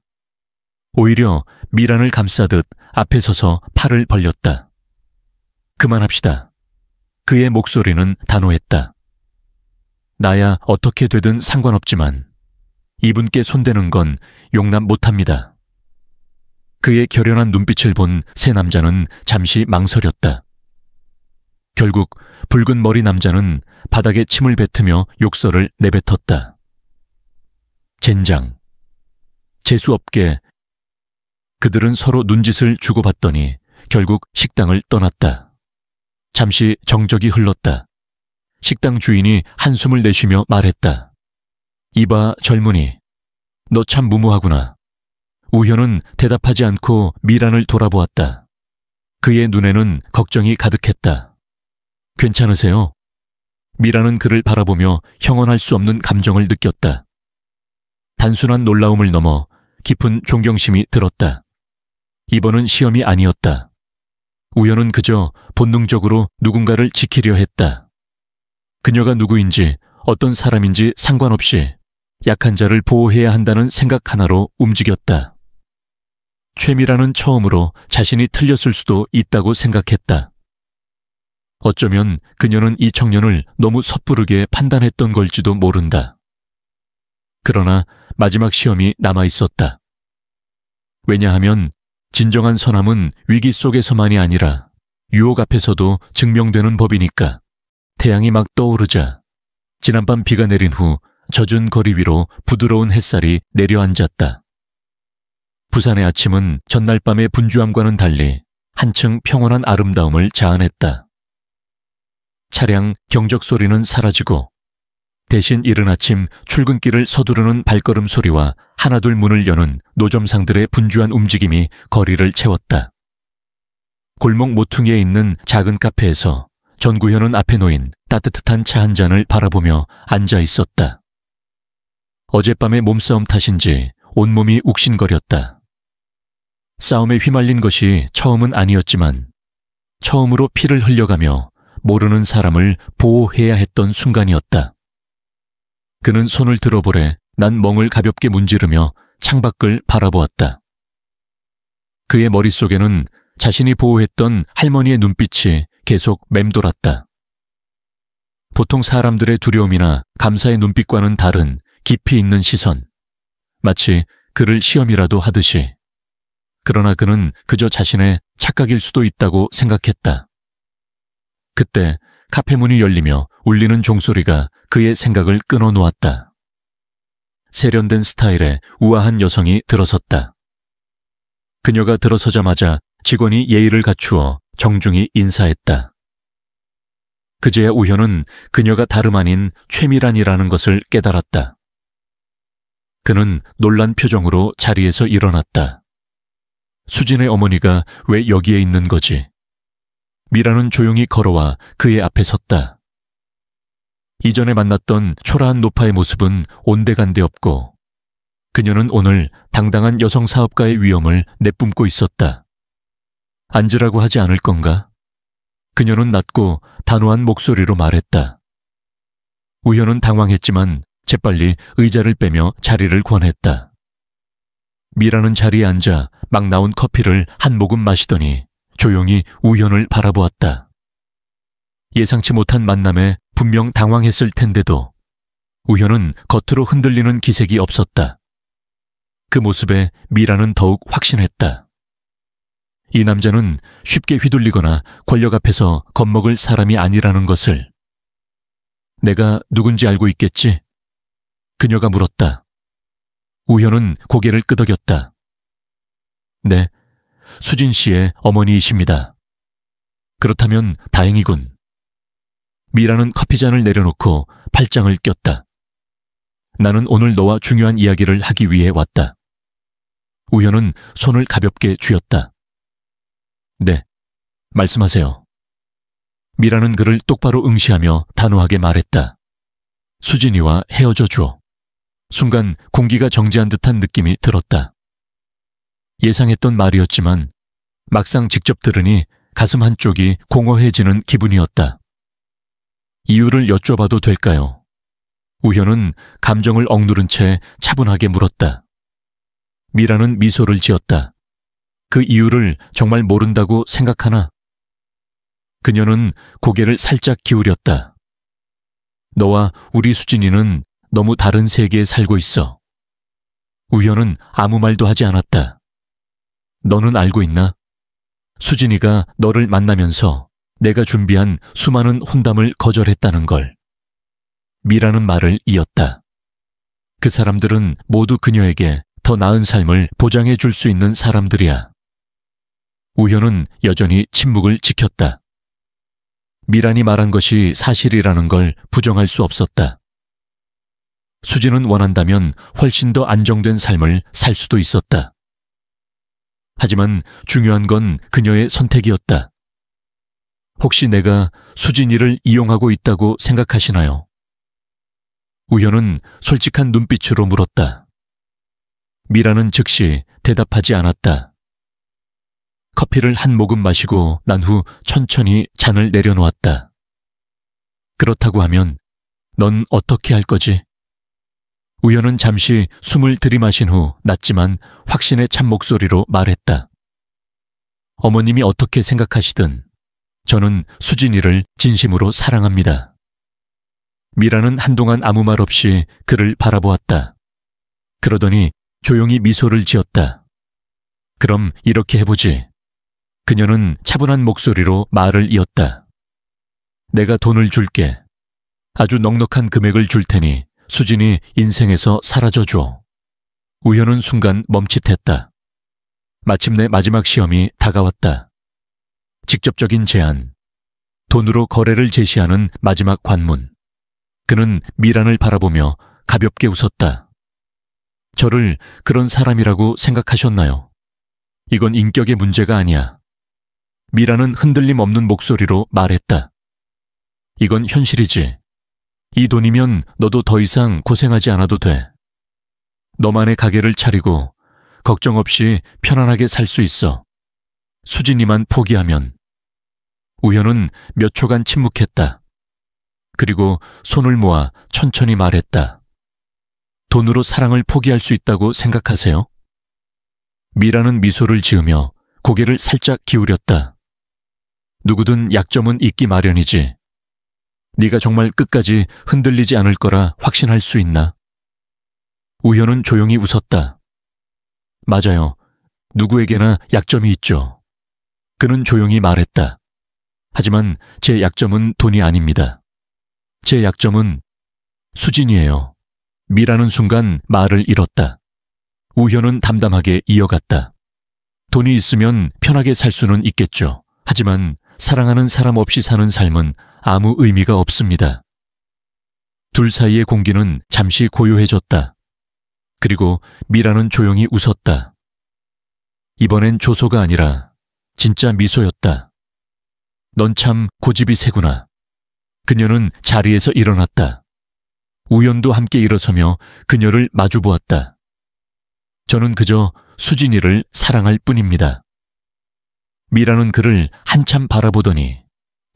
오히려 미란을 감싸듯 앞에 서서 팔을 벌렸다. 그만합시다. 그의 목소리는 단호했다. 나야 어떻게 되든 상관없지만 이분께 손대는 건 용납 못합니다. 그의 결연한 눈빛을 본 세 남자는 잠시 망설였다. 결국 붉은 머리 남자는 바닥에 침을 뱉으며 욕설을 내뱉었다. 젠장. 재수없게. 그들은 서로 눈짓을 주고받더니 결국 식당을 떠났다. 잠시 정적이 흘렀다. 식당 주인이 한숨을 내쉬며 말했다. 이봐 젊은이, 너 참 무모하구나. 우현은 대답하지 않고 미란을 돌아보았다. 그의 눈에는 걱정이 가득했다. 괜찮으세요? 미란은 그를 바라보며 형언할 수 없는 감정을 느꼈다. 단순한 놀라움을 넘어 깊은 존경심이 들었다. 이번은 시험이 아니었다. 우현은 그저 본능적으로 누군가를 지키려 했다. 그녀가 누구인지 어떤 사람인지 상관없이 약한 자를 보호해야 한다는 생각 하나로 움직였다. 최미라는 처음으로 자신이 틀렸을 수도 있다고 생각했다. 어쩌면 그녀는 이 청년을 너무 섣부르게 판단했던 걸지도 모른다. 그러나 마지막 시험이 남아 있었다. 왜냐하면 진정한 선함은 위기 속에서만이 아니라 유혹 앞에서도 증명되는 법이니까. 태양이 막 떠오르자 지난밤 비가 내린 후 젖은 거리 위로 부드러운 햇살이 내려앉았다. 부산의 아침은 전날 밤의 분주함과는 달리 한층 평온한 아름다움을 자아냈다. 차량 경적 소리는 사라지고 대신 이른 아침 출근길을 서두르는 발걸음 소리와 하나둘 문을 여는 노점상들의 분주한 움직임이 거리를 채웠다. 골목 모퉁이에 있는 작은 카페에서 전구현은 앞에 놓인 따뜻한 차 한 잔을 바라보며 앉아 있었다. 어젯밤의 몸싸움 탓인지 온몸이 욱신거렸다. 싸움에 휘말린 것이 처음은 아니었지만 처음으로 피를 흘려가며 모르는 사람을 보호해야 했던 순간이었다. 그는 손을 들어보래 난 멍을 가볍게 문지르며 창밖을 바라보았다. 그의 머릿속에는 자신이 보호했던 할머니의 눈빛이 계속 맴돌았다. 보통 사람들의 두려움이나 감사의 눈빛과는 다른 깊이 있는 시선, 마치 그를 시험이라도 하듯이. 그러나 그는 그저 자신의 착각일 수도 있다고 생각했다. 그때 카페 문이 열리며 울리는 종소리가 그의 생각을 끊어놓았다. 세련된 스타일의 우아한 여성이 들어섰다. 그녀가 들어서자마자 직원이 예의를 갖추어 정중히 인사했다. 그제야 우현은 그녀가 다름 아닌 최미란이라는 것을 깨달았다. 그는 놀란 표정으로 자리에서 일어났다. 수진의 어머니가 왜 여기에 있는 거지? 미라는 조용히 걸어와 그의 앞에 섰다. 이전에 만났던 초라한 노파의 모습은 온데간데 없고 그녀는 오늘 당당한 여성 사업가의 위엄을 내뿜고 있었다. 앉으라고 하지 않을 건가? 그녀는 낮고 단호한 목소리로 말했다. 우현은 당황했지만 재빨리 의자를 빼며 자리를 권했다. 미라는 자리에 앉아 막 나온 커피를 한 모금 마시더니 조용히 우현을 바라보았다. 예상치 못한 만남에 분명 당황했을 텐데도 우현은 겉으로 흔들리는 기색이 없었다. 그 모습에 미라는 더욱 확신했다. 이 남자는 쉽게 휘둘리거나 권력 앞에서 겁먹을 사람이 아니라는 것을. 내가 누군지 알고 있겠지? 그녀가 물었다. 우현은 고개를 끄덕였다. 네, 수진 씨의 어머니이십니다. 그렇다면 다행이군. 미라는 커피잔을 내려놓고 팔짱을 꼈다. 나는 오늘 너와 중요한 이야기를 하기 위해 왔다. 우현은 손을 가볍게 쥐었다. 네, 말씀하세요. 미라는 그를 똑바로 응시하며 단호하게 말했다. 수진이와 헤어져 줘. 순간 공기가 정지한 듯한 느낌이 들었다. 예상했던 말이었지만 막상 직접 들으니 가슴 한쪽이 공허해지는 기분이었다. 이유를 여쭤봐도 될까요? 우현은 감정을 억누른 채 차분하게 물었다. 미라는 미소를 지었다. 그 이유를 정말 모른다고 생각하나? 그녀는 고개를 살짝 기울였다. 너와 우리 수진이는 너무 다른 세계에 살고 있어. 우현은 아무 말도 하지 않았다. 너는 알고 있나? 수진이가 너를 만나면서 내가 준비한 수많은 혼담을 거절했다는 걸. 미라는 말을 이었다. 그 사람들은 모두 그녀에게 더 나은 삶을 보장해 줄 수 있는 사람들이야. 우현은 여전히 침묵을 지켰다. 미란이 말한 것이 사실이라는 걸 부정할 수 없었다. 수진은 원한다면 훨씬 더 안정된 삶을 살 수도 있었다. 하지만 중요한 건 그녀의 선택이었다. 혹시 내가 수진이를 이용하고 있다고 생각하시나요? 우현은 솔직한 눈빛으로 물었다. 미라는 즉시 대답하지 않았다. 커피를 한 모금 마시고 난 후 천천히 잔을 내려놓았다. 그렇다고 하면 넌 어떻게 할 거지? 우현은 잠시 숨을 들이마신 후 낮지만 확신에 찬 목소리로 말했다. 어머님이 어떻게 생각하시든 저는 수진이를 진심으로 사랑합니다. 미라는 한동안 아무 말 없이 그를 바라보았다. 그러더니 조용히 미소를 지었다. 그럼 이렇게 해보지. 그녀는 차분한 목소리로 말을 이었다. 내가 돈을 줄게. 아주 넉넉한 금액을 줄 테니 수진이 인생에서 사라져줘. 우현은 순간 멈칫했다. 마침내 마지막 시험이 다가왔다. 직접적인 제안. 돈으로 거래를 제시하는 마지막 관문. 그는 미란을 바라보며 가볍게 웃었다. 저를 그런 사람이라고 생각하셨나요? 이건 인격의 문제가 아니야. 미라는 흔들림 없는 목소리로 말했다. 이건 현실이지. 이 돈이면 너도 더 이상 고생하지 않아도 돼. 너만의 가게를 차리고 걱정 없이 편안하게 살 수 있어. 수진이만 포기하면. 우현은 몇 초간 침묵했다. 그리고 손을 모아 천천히 말했다. 돈으로 사랑을 포기할 수 있다고 생각하세요? 미라는 미소를 지으며 고개를 살짝 기울였다. 누구든 약점은 있기 마련이지. 네가 정말 끝까지 흔들리지 않을 거라 확신할 수 있나? 우현은 조용히 웃었다. 맞아요. 누구에게나 약점이 있죠. 그는 조용히 말했다. 하지만 제 약점은 돈이 아닙니다. 제 약점은 수진이에요. 미라는 순간 말을 잃었다. 우현은 담담하게 이어갔다. 돈이 있으면 편하게 살 수는 있겠죠. 하지만 사랑하는 사람 없이 사는 삶은 아무 의미가 없습니다. 둘 사이의 공기는 잠시 고요해졌다. 그리고 미라는 조용히 웃었다. 이번엔 조소가 아니라 진짜 미소였다. 넌 참 고집이 세구나. 그녀는 자리에서 일어났다. 우연도 함께 일어서며 그녀를 마주보았다. 저는 그저 수진이를 사랑할 뿐입니다. 미라는 그를 한참 바라보더니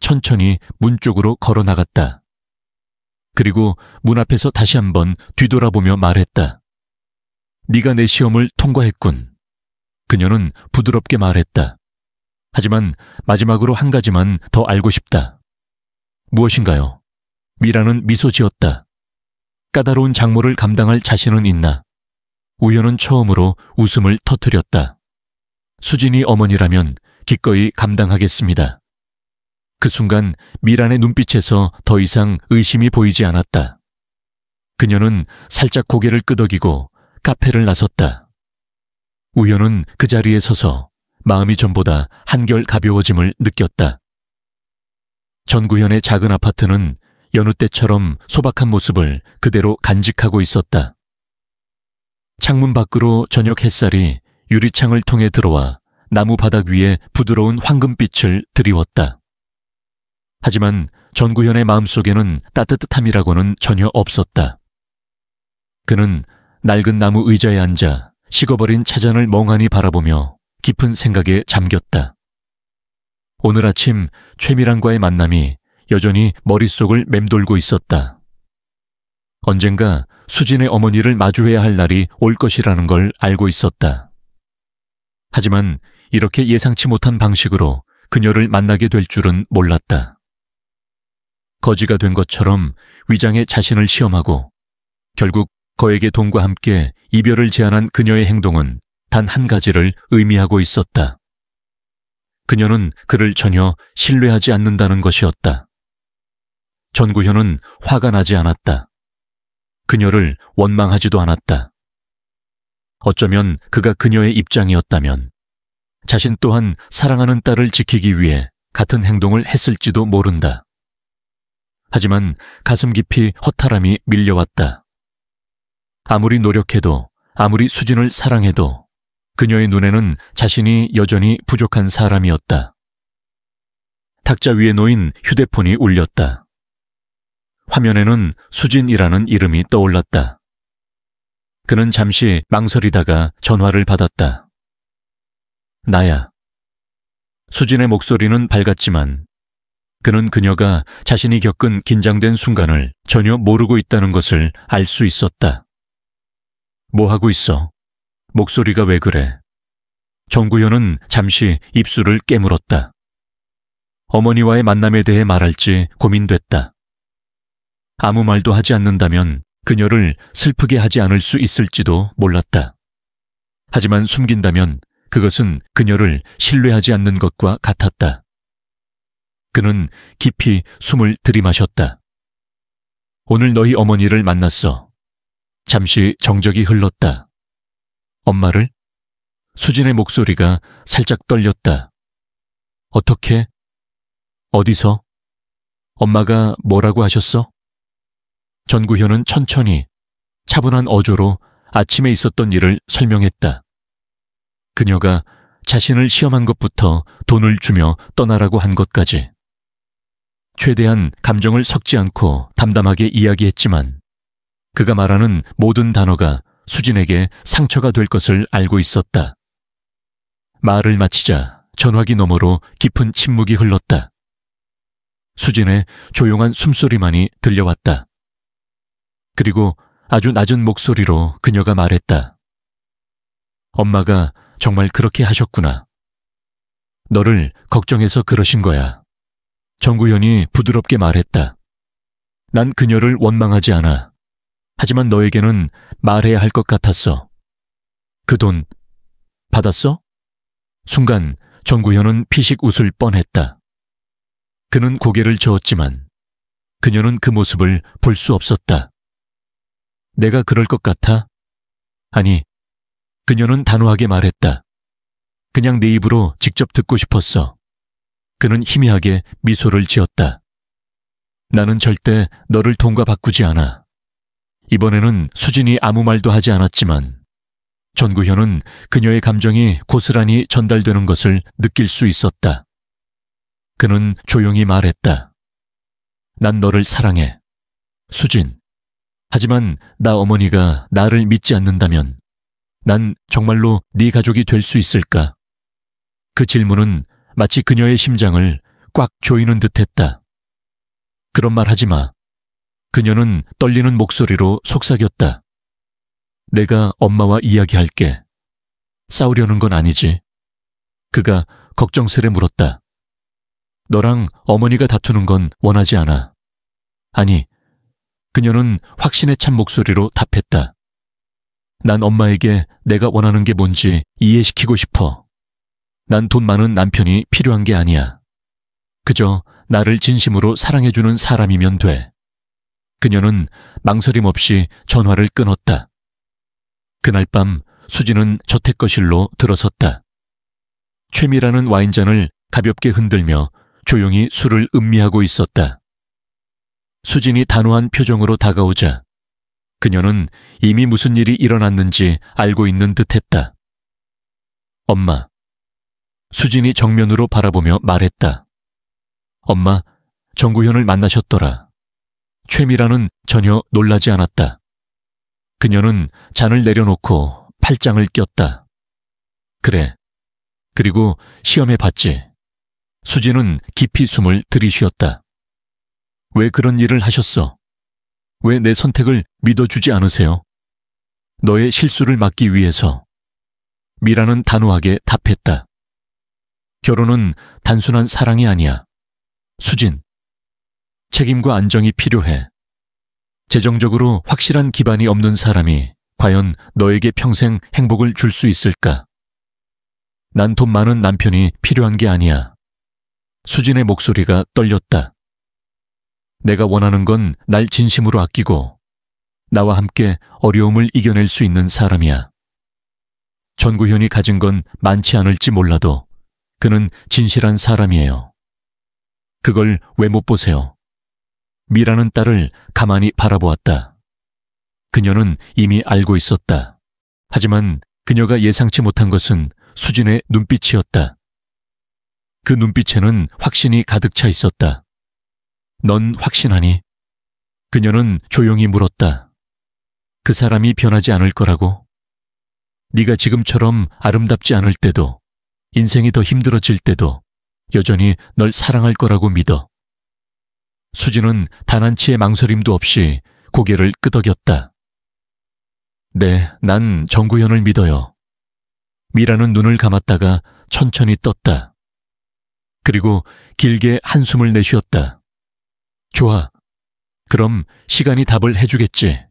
천천히 문 쪽으로 걸어 나갔다. 그리고 문 앞에서 다시 한번 뒤돌아보며 말했다. 네가 내 시험을 통과했군. 그녀는 부드럽게 말했다. 하지만 마지막으로 한 가지만 더 알고 싶다. 무엇인가요? 미라는 미소 지었다. 까다로운 장모를 감당할 자신은 있나? 우연은 처음으로 웃음을 터뜨렸다. 수진이 어머니라면 기꺼이 감당하겠습니다. 그 순간 미란의 눈빛에서 더 이상 의심이 보이지 않았다. 그녀는 살짝 고개를 끄덕이고 카페를 나섰다. 우연은 그 자리에 서서 마음이 전보다 한결 가벼워짐을 느꼈다. 전구현의 작은 아파트는 여느 때처럼 소박한 모습을 그대로 간직하고 있었다. 창문 밖으로 저녁 햇살이 유리창을 통해 들어와 나무 바닥 위에 부드러운 황금빛을 드리웠다. 하지만 전구현의 마음속에는 따뜻함이라고는 전혀 없었다. 그는 낡은 나무 의자에 앉아 식어버린 차잔을 멍하니 바라보며 깊은 생각에 잠겼다. 오늘 아침 최미란과의 만남이 여전히 머릿속을 맴돌고 있었다. 언젠가 수진의 어머니를 마주해야 할 날이 올 것이라는 걸 알고 있었다. 하지만 이렇게 예상치 못한 방식으로 그녀를 만나게 될 줄은 몰랐다. 거지가 된 것처럼 위장에 자신을 시험하고 결국 거액의 돈과 함께 이별을 제안한 그녀의 행동은 단 한 가지를 의미하고 있었다. 그녀는 그를 전혀 신뢰하지 않는다는 것이었다. 전구현은 화가 나지 않았다. 그녀를 원망하지도 않았다. 어쩌면 그가 그녀의 입장이었다면 자신 또한 사랑하는 딸을 지키기 위해 같은 행동을 했을지도 모른다. 하지만 가슴 깊이 허탈함이 밀려왔다. 아무리 노력해도, 아무리 수진을 사랑해도 그녀의 눈에는 자신이 여전히 부족한 사람이었다. 탁자 위에 놓인 휴대폰이 울렸다. 화면에는 수진이라는 이름이 떠올랐다. 그는 잠시 망설이다가 전화를 받았다. 나야. 수진의 목소리는 밝았지만 그는 그녀가 자신이 겪은 긴장된 순간을 전혀 모르고 있다는 것을 알 수 있었다. 뭐 하고 있어? 목소리가 왜 그래? 전구현은 잠시 입술을 깨물었다. 어머니와의 만남에 대해 말할지 고민됐다. 아무 말도 하지 않는다면 그녀를 슬프게 하지 않을 수 있을지도 몰랐다. 하지만 숨긴다면 그것은 그녀를 신뢰하지 않는 것과 같았다. 그는 깊이 숨을 들이마셨다. 오늘 너희 어머니를 만났어. 잠시 정적이 흘렀다. 엄마를? 수진의 목소리가 살짝 떨렸다. 어떻게? 어디서? 엄마가 뭐라고 하셨어? 전구현은 천천히 차분한 어조로 아침에 있었던 일을 설명했다. 그녀가 자신을 시험한 것부터 돈을 주며 떠나라고 한 것까지. 최대한 감정을 섞지 않고 담담하게 이야기했지만 그가 말하는 모든 단어가 수진에게 상처가 될 것을 알고 있었다. 말을 마치자 전화기 너머로 깊은 침묵이 흘렀다. 수진의 조용한 숨소리만이 들려왔다. 그리고 아주 낮은 목소리로 그녀가 말했다. 엄마가 정말 그렇게 하셨구나. 너를 걱정해서 그러신 거야. 전구현이 부드럽게 말했다. 난 그녀를 원망하지 않아. 하지만 너에게는 말해야 할 것 같았어. 그 돈 받았어? 순간 전구현은 피식 웃을 뻔했다. 그는 고개를 저었지만 그녀는 그 모습을 볼 수 없었다. 내가 그럴 것 같아? 아니, 그녀는 단호하게 말했다. 그냥 네 입으로 직접 듣고 싶었어. 그는 희미하게 미소를 지었다. 나는 절대 너를 돈과 바꾸지 않아. 이번에는 수진이 아무 말도 하지 않았지만 전구현은 그녀의 감정이 고스란히 전달되는 것을 느낄 수 있었다. 그는 조용히 말했다. 난 너를 사랑해. 수진. 하지만 나 어머니가 나를 믿지 않는다면 난 정말로 네 가족이 될 수 있을까? 그 질문은 마치 그녀의 심장을 꽉 조이는 듯했다. 그런 말 하지 마. 그녀는 떨리는 목소리로 속삭였다. 내가 엄마와 이야기할게. 싸우려는 건 아니지. 그가 걱정스레 물었다. 너랑 어머니가 다투는 건 원하지 않아. 아니, 그녀는 확신에 찬 목소리로 답했다. 난 엄마에게 내가 원하는 게 뭔지 이해시키고 싶어. 난 돈 많은 남편이 필요한 게 아니야. 그저 나를 진심으로 사랑해주는 사람이면 돼. 그녀는 망설임 없이 전화를 끊었다. 그날 밤 수진은 저택거실로 들어섰다. 최미라는 와인잔을 가볍게 흔들며 조용히 술을 음미하고 있었다. 수진이 단호한 표정으로 다가오자 그녀는 이미 무슨 일이 일어났는지 알고 있는 듯했다. 엄마. 수진이 정면으로 바라보며 말했다. 엄마, 정구현을 만나셨더라. 최미라는 전혀 놀라지 않았다. 그녀는 잔을 내려놓고 팔짱을 꼈다. 그래. 그리고 시험해 봤지. 수진은 깊이 숨을 들이쉬었다. 왜 그런 일을 하셨어? 왜 내 선택을 믿어주지 않으세요? 너의 실수를 막기 위해서. 미라는 단호하게 답했다. 결혼은 단순한 사랑이 아니야. 수진. 책임과 안정이 필요해. 재정적으로 확실한 기반이 없는 사람이 과연 너에게 평생 행복을 줄 수 있을까? 난 돈 많은 남편이 필요한 게 아니야. 수진의 목소리가 떨렸다. 내가 원하는 건 날 진심으로 아끼고 나와 함께 어려움을 이겨낼 수 있는 사람이야. 전구현이 가진 건 많지 않을지 몰라도 그는 진실한 사람이에요. 그걸 왜 못 보세요? 미라는 딸을 가만히 바라보았다. 그녀는 이미 알고 있었다. 하지만 그녀가 예상치 못한 것은 수진의 눈빛이었다. 그 눈빛에는 확신이 가득 차 있었다. 넌 확신하니? 그녀는 조용히 물었다. 그 사람이 변하지 않을 거라고? 네가 지금처럼 아름답지 않을 때도, 인생이 더 힘들어질 때도 여전히 널 사랑할 거라고 믿어. 수진은 단 한치의 망설임도 없이 고개를 끄덕였다. 네, 난 정구현을 믿어요. 미라는 눈을 감았다가 천천히 떴다. 그리고 길게 한숨을 내쉬었다. 좋아. 그럼 시간이 답을 해주겠지.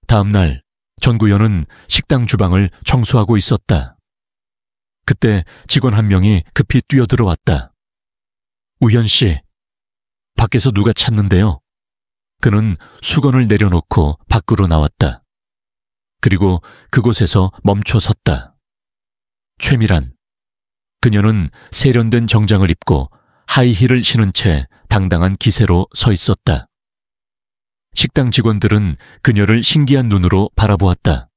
다음 날 전구현은 식당 주방을 청소하고 있었다. 그때 직원 한 명이 급히 뛰어들어왔다. 우현 씨, 밖에서 누가 찾는데요? 그는 수건을 내려놓고 밖으로 나왔다. 그리고 그곳에서 멈춰 섰다. 최미란. 그녀는 세련된 정장을 입고 하이힐을 신은 채 당당한 기세로 서 있었다. 식당 직원들은 그녀를 신기한 눈으로 바라보았다.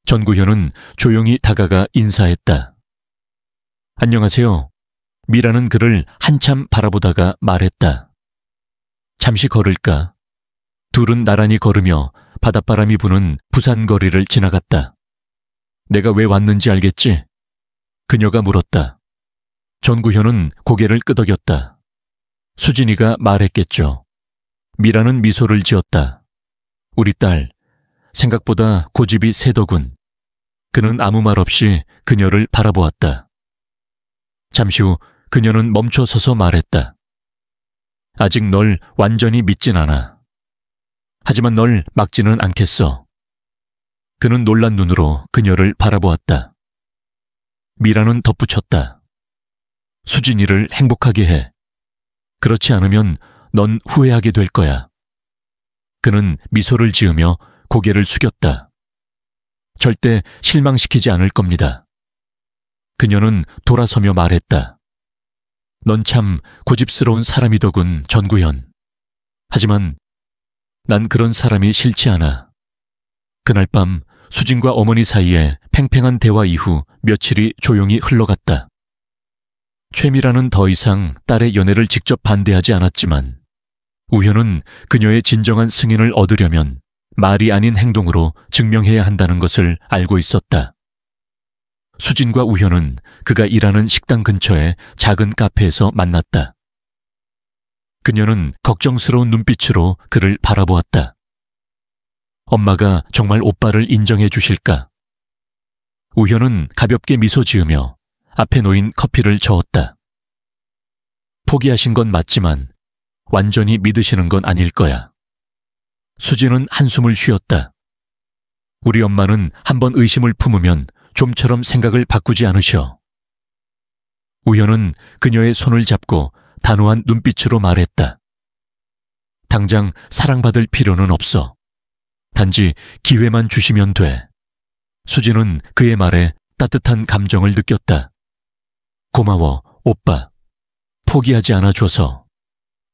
전구현은 조용히 다가가 인사했다. 안녕하세요. 미라는 그를 한참 바라보다가 말했다. 잠시 걸을까? 둘은 나란히 걸으며 바닷바람이 부는 부산 거리를 지나갔다. 내가 왜 왔는지 알겠지? 그녀가 물었다. 전구현은 고개를 끄덕였다. 수진이가 말했겠죠. 미라는 미소를 지었다. 우리 딸, 생각보다 고집이 세더군. 그는 아무 말 없이 그녀를 바라보았다. 잠시 후 그녀는 멈춰 서서 말했다. 아직 널 완전히 믿진 않아. 하지만 널 막지는 않겠어. 그는 놀란 눈으로 그녀를 바라보았다. 미라는 덧붙였다. 수진이를 행복하게 해. 그렇지 않으면 넌 후회하게 될 거야. 그는 미소를 지으며 고개를 숙였다. 절대 실망시키지 않을 겁니다. 그녀는 돌아서며 말했다. 넌 참 고집스러운 사람이더군, 전구현. 하지만 난 그런 사람이 싫지 않아. 그날 밤 수진과 어머니 사이에 팽팽한 대화 이후 며칠이 조용히 흘러갔다. 최미라는 더 이상 딸의 연애를 직접 반대하지 않았지만 우현은 그녀의 진정한 승인을 얻으려면 말이 아닌 행동으로 증명해야 한다는 것을 알고 있었다. 수진과 우현은 그가 일하는 식당 근처의 작은 카페에서 만났다. 그녀는 걱정스러운 눈빛으로 그를 바라보았다. 엄마가 정말 오빠를 인정해 주실까? 우현은 가볍게 미소 지으며 앞에 놓인 커피를 저었다. 포기하신 건 맞지만 완전히 믿으시는 건 아닐 거야. 수진은 한숨을 쉬었다. 우리 엄마는 한번 의심을 품으면 좀처럼 생각을 바꾸지 않으셔. 우현은 그녀의 손을 잡고 단호한 눈빛으로 말했다. 당장 사랑받을 필요는 없어. 단지 기회만 주시면 돼. 수진은 그의 말에 따뜻한 감정을 느꼈다. 고마워, 오빠. 포기하지 않아줘서.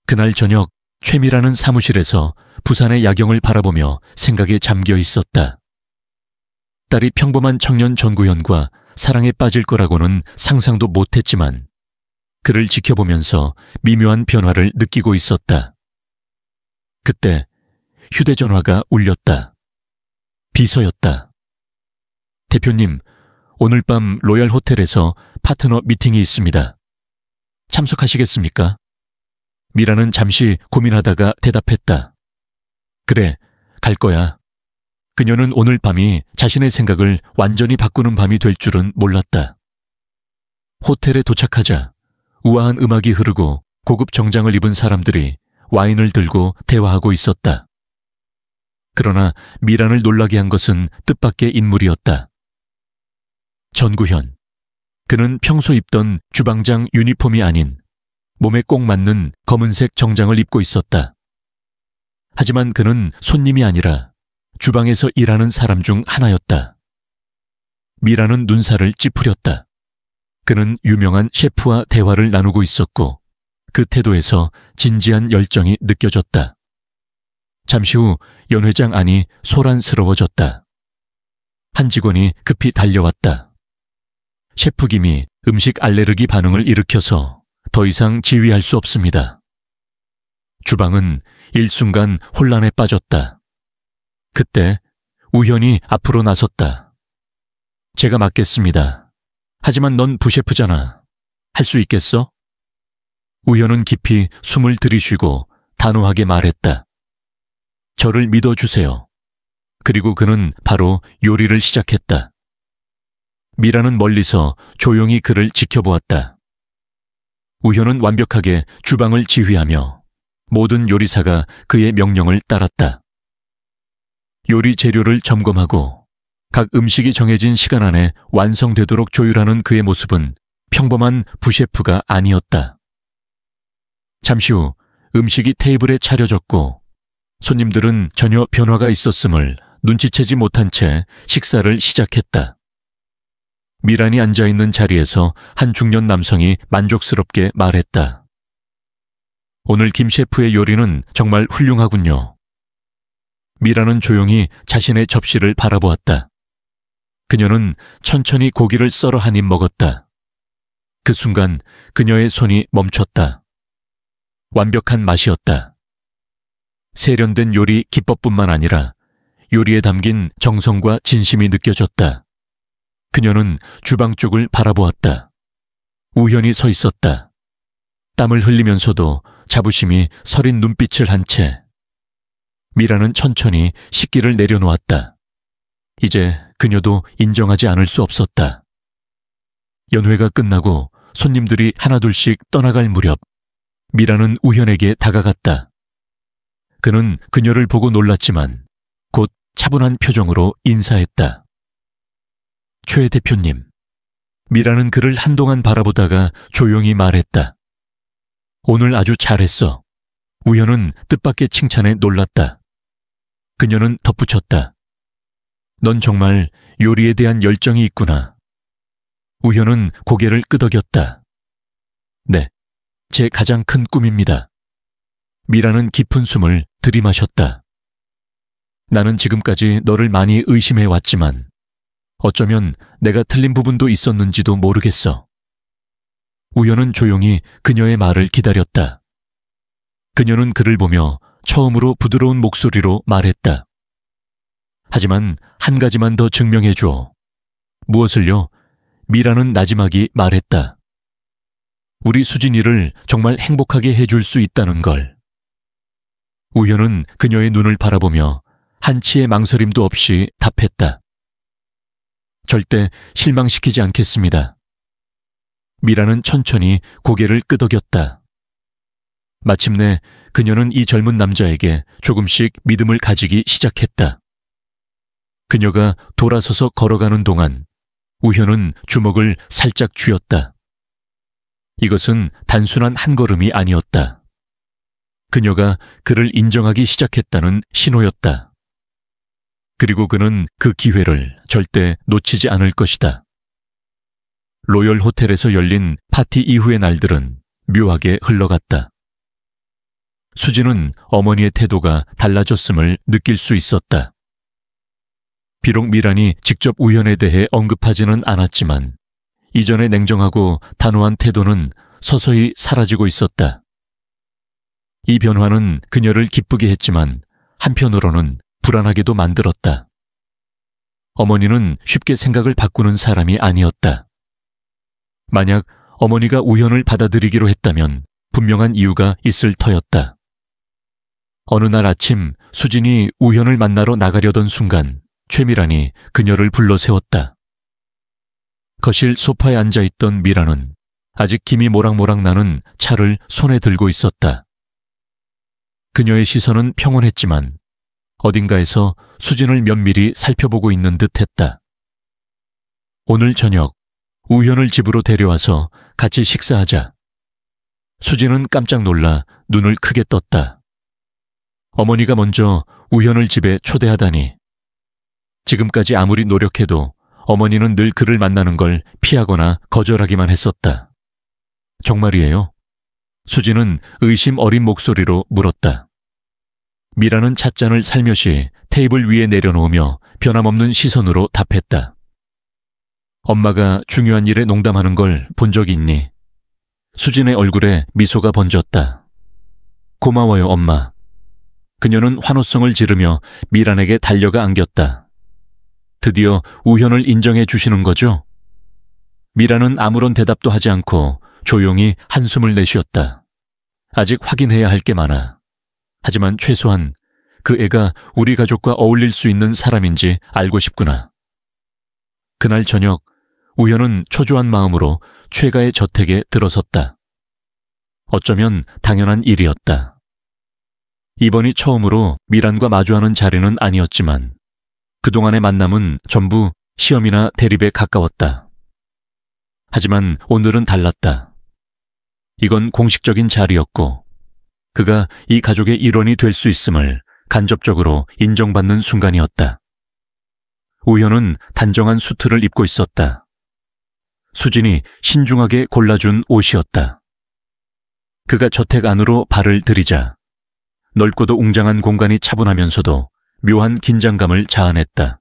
그날 저녁 최미라는 사무실에서 부산의 야경을 바라보며 생각에 잠겨 있었다. 딸이 평범한 청년 전구현과 사랑에 빠질 거라고는 상상도 못했지만 그를 지켜보면서 미묘한 변화를 느끼고 있었다. 그때 휴대전화가 울렸다. 비서였다. 대표님, 오늘 밤 로얄 호텔에서 파트너 미팅이 있습니다. 참석하시겠습니까? 미라는 잠시 고민하다가 대답했다. 그래, 갈 거야. 그녀는 오늘 밤이 자신의 생각을 완전히 바꾸는 밤이 될 줄은 몰랐다. 호텔에 도착하자 우아한 음악이 흐르고 고급 정장을 입은 사람들이 와인을 들고 대화하고 있었다. 그러나 미란을 놀라게 한 것은 뜻밖의 인물이었다. 전구현. 그는 평소 입던 주방장 유니폼이 아닌 몸에 꼭 맞는 검은색 정장을 입고 있었다. 하지만 그는 손님이 아니라 주방에서 일하는 사람 중 하나였다. 미라는 눈살을 찌푸렸다. 그는 유명한 셰프와 대화를 나누고 있었고 그 태도에서 진지한 열정이 느껴졌다. 잠시 후 연 회장 안이 소란스러워졌다. 한 직원이 급히 달려왔다. 셰프 김이 음식 알레르기 반응을 일으켜서 더 이상 지휘할 수 없습니다. 주방은 일순간 혼란에 빠졌다. 그때 우현이 앞으로 나섰다. 제가 맡겠습니다. 하지만 넌 부셰프잖아. 할 수 있겠어? 우현은 깊이 숨을 들이쉬고 단호하게 말했다. 저를 믿어주세요. 그리고 그는 바로 요리를 시작했다. 미라는 멀리서 조용히 그를 지켜보았다. 우현은 완벽하게 주방을 지휘하며 모든 요리사가 그의 명령을 따랐다. 요리 재료를 점검하고 각 음식이 정해진 시간 안에 완성되도록 조율하는 그의 모습은 평범한 부셰프가 아니었다. 잠시 후 음식이 테이블에 차려졌고 손님들은 전혀 변화가 있었음을 눈치채지 못한 채 식사를 시작했다. 미란이 앉아있는 자리에서 한 중년 남성이 만족스럽게 말했다. 오늘 김 셰프의 요리는 정말 훌륭하군요. 미란은 조용히 자신의 접시를 바라보았다. 그녀는 천천히 고기를 썰어 한 입 먹었다. 그 순간 그녀의 손이 멈췄다. 완벽한 맛이었다. 세련된 요리 기법뿐만 아니라 요리에 담긴 정성과 진심이 느껴졌다. 그녀는 주방 쪽을 바라보았다. 우현이 서 있었다. 땀을 흘리면서도 자부심이 서린 눈빛을 한 채. 미라는 천천히 식기를 내려놓았다. 이제 그녀도 인정하지 않을 수 없었다. 연회가 끝나고 손님들이 하나둘씩 떠나갈 무렵 미라는 우현에게 다가갔다. 그는 그녀를 보고 놀랐지만 곧 차분한 표정으로 인사했다. 최 대표님. 미라는 그를 한동안 바라보다가 조용히 말했다. 오늘 아주 잘했어. 우현은 뜻밖의 칭찬에 놀랐다. 그녀는 덧붙였다. 넌 정말 요리에 대한 열정이 있구나. 우현은 고개를 끄덕였다. 네, 제 가장 큰 꿈입니다. 미라는 깊은 숨을 들이마셨다. 나는 지금까지 너를 많이 의심해왔지만 어쩌면 내가 틀린 부분도 있었는지도 모르겠어. 우현은 조용히 그녀의 말을 기다렸다. 그녀는 그를 보며 처음으로 부드러운 목소리로 말했다. 하지만 한 가지만 더 증명해줘. 무엇을요? 미라는 나지막이 말했다. 우리 수진이를 정말 행복하게 해줄 수 있다는 걸. 우현은 그녀의 눈을 바라보며 한치의 망설임도 없이 답했다. 절대 실망시키지 않겠습니다. 미라는 천천히 고개를 끄덕였다. 마침내 그녀는 이 젊은 남자에게 조금씩 믿음을 가지기 시작했다. 그녀가 돌아서서 걸어가는 동안 우현은 주먹을 살짝 쥐었다. 이것은 단순한 한 걸음이 아니었다. 그녀가 그를 인정하기 시작했다는 신호였다. 그리고 그는 그 기회를 절대 놓치지 않을 것이다. 로열 호텔에서 열린 파티 이후의 날들은 묘하게 흘러갔다. 수진은 어머니의 태도가 달라졌음을 느낄 수 있었다. 비록 미란이 직접 우현에 대해 언급하지는 않았지만 이전의 냉정하고 단호한 태도는 서서히 사라지고 있었다. 이 변화는 그녀를 기쁘게 했지만 한편으로는 불안하게도 만들었다. 어머니는 쉽게 생각을 바꾸는 사람이 아니었다. 만약 어머니가 우현을 받아들이기로 했다면 분명한 이유가 있을 터였다. 어느 날 아침 수진이 우현을 만나러 나가려던 순간 최미란이 그녀를 불러 세웠다. 거실 소파에 앉아있던 미란은 아직 김이 모락모락 나는 차를 손에 들고 있었다. 그녀의 시선은 평온했지만 어딘가에서 수진을 면밀히 살펴보고 있는 듯했다. 오늘 저녁 우현을 집으로 데려와서 같이 식사하자. 수진은 깜짝 놀라 눈을 크게 떴다. 어머니가 먼저 우현을 집에 초대하다니. 지금까지 아무리 노력해도 어머니는 늘 그를 만나는 걸 피하거나 거절하기만 했었다. 정말이에요? 수진은 의심 어린 목소리로 물었다. 미라는 찻잔을 살며시 테이블 위에 내려놓으며 변함없는 시선으로 답했다. 엄마가 중요한 일에 농담하는 걸 본 적이 있니? 수진의 얼굴에 미소가 번졌다. 고마워요, 엄마. 그녀는 환호성을 지르며 미란에게 달려가 안겼다. 드디어 우현을 인정해 주시는 거죠? 미란은 아무런 대답도 하지 않고 조용히 한숨을 내쉬었다. 아직 확인해야 할 게 많아. 하지만 최소한 그 애가 우리 가족과 어울릴 수 있는 사람인지 알고 싶구나. 그날 저녁 우현은 초조한 마음으로 최가의 저택에 들어섰다. 어쩌면 당연한 일이었다. 이번이 처음으로 미란과 마주하는 자리는 아니었지만 그동안의 만남은 전부 시험이나 대립에 가까웠다. 하지만 오늘은 달랐다. 이건 공식적인 자리였고 그가 이 가족의 일원이 될 수 있음을 간접적으로 인정받는 순간이었다. 우현은 단정한 수트를 입고 있었다. 수진이 신중하게 골라준 옷이었다. 그가 저택 안으로 발을 들이자 넓고도 웅장한 공간이 차분하면서도 묘한 긴장감을 자아냈다.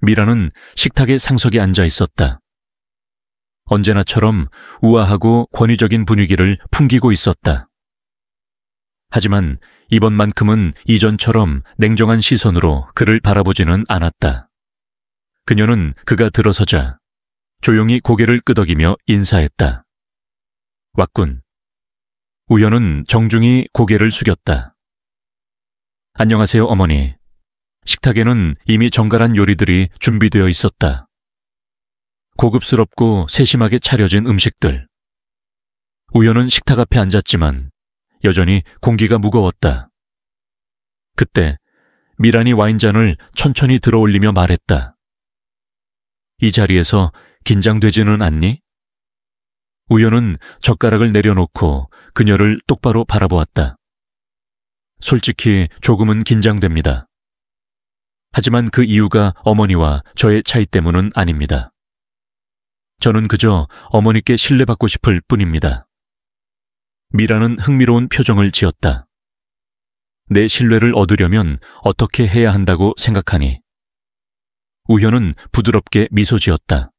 미라는 식탁의 상석에 앉아 있었다. 언제나처럼 우아하고 권위적인 분위기를 풍기고 있었다. 하지만 이번만큼은 이전처럼 냉정한 시선으로 그를 바라보지는 않았다. 그녀는 그가 들어서자 조용히 고개를 끄덕이며 인사했다. 왔군. 우현은 정중히 고개를 숙였다. 안녕하세요, 어머니. 식탁에는 이미 정갈한 요리들이 준비되어 있었다. 고급스럽고 세심하게 차려진 음식들. 우현은 식탁 앞에 앉았지만 여전히 공기가 무거웠다. 그때 미란이 와인잔을 천천히 들어올리며 말했다. 이 자리에서 긴장되지는 않니? 우현은 젓가락을 내려놓고 그녀를 똑바로 바라보았다. 솔직히 조금은 긴장됩니다. 하지만 그 이유가 어머니와 저의 차이 때문은 아닙니다. 저는 그저 어머니께 신뢰받고 싶을 뿐입니다. 미라는 흥미로운 표정을 지었다. 내 신뢰를 얻으려면 어떻게 해야 한다고 생각하니? 우현은 부드럽게 미소 지었다.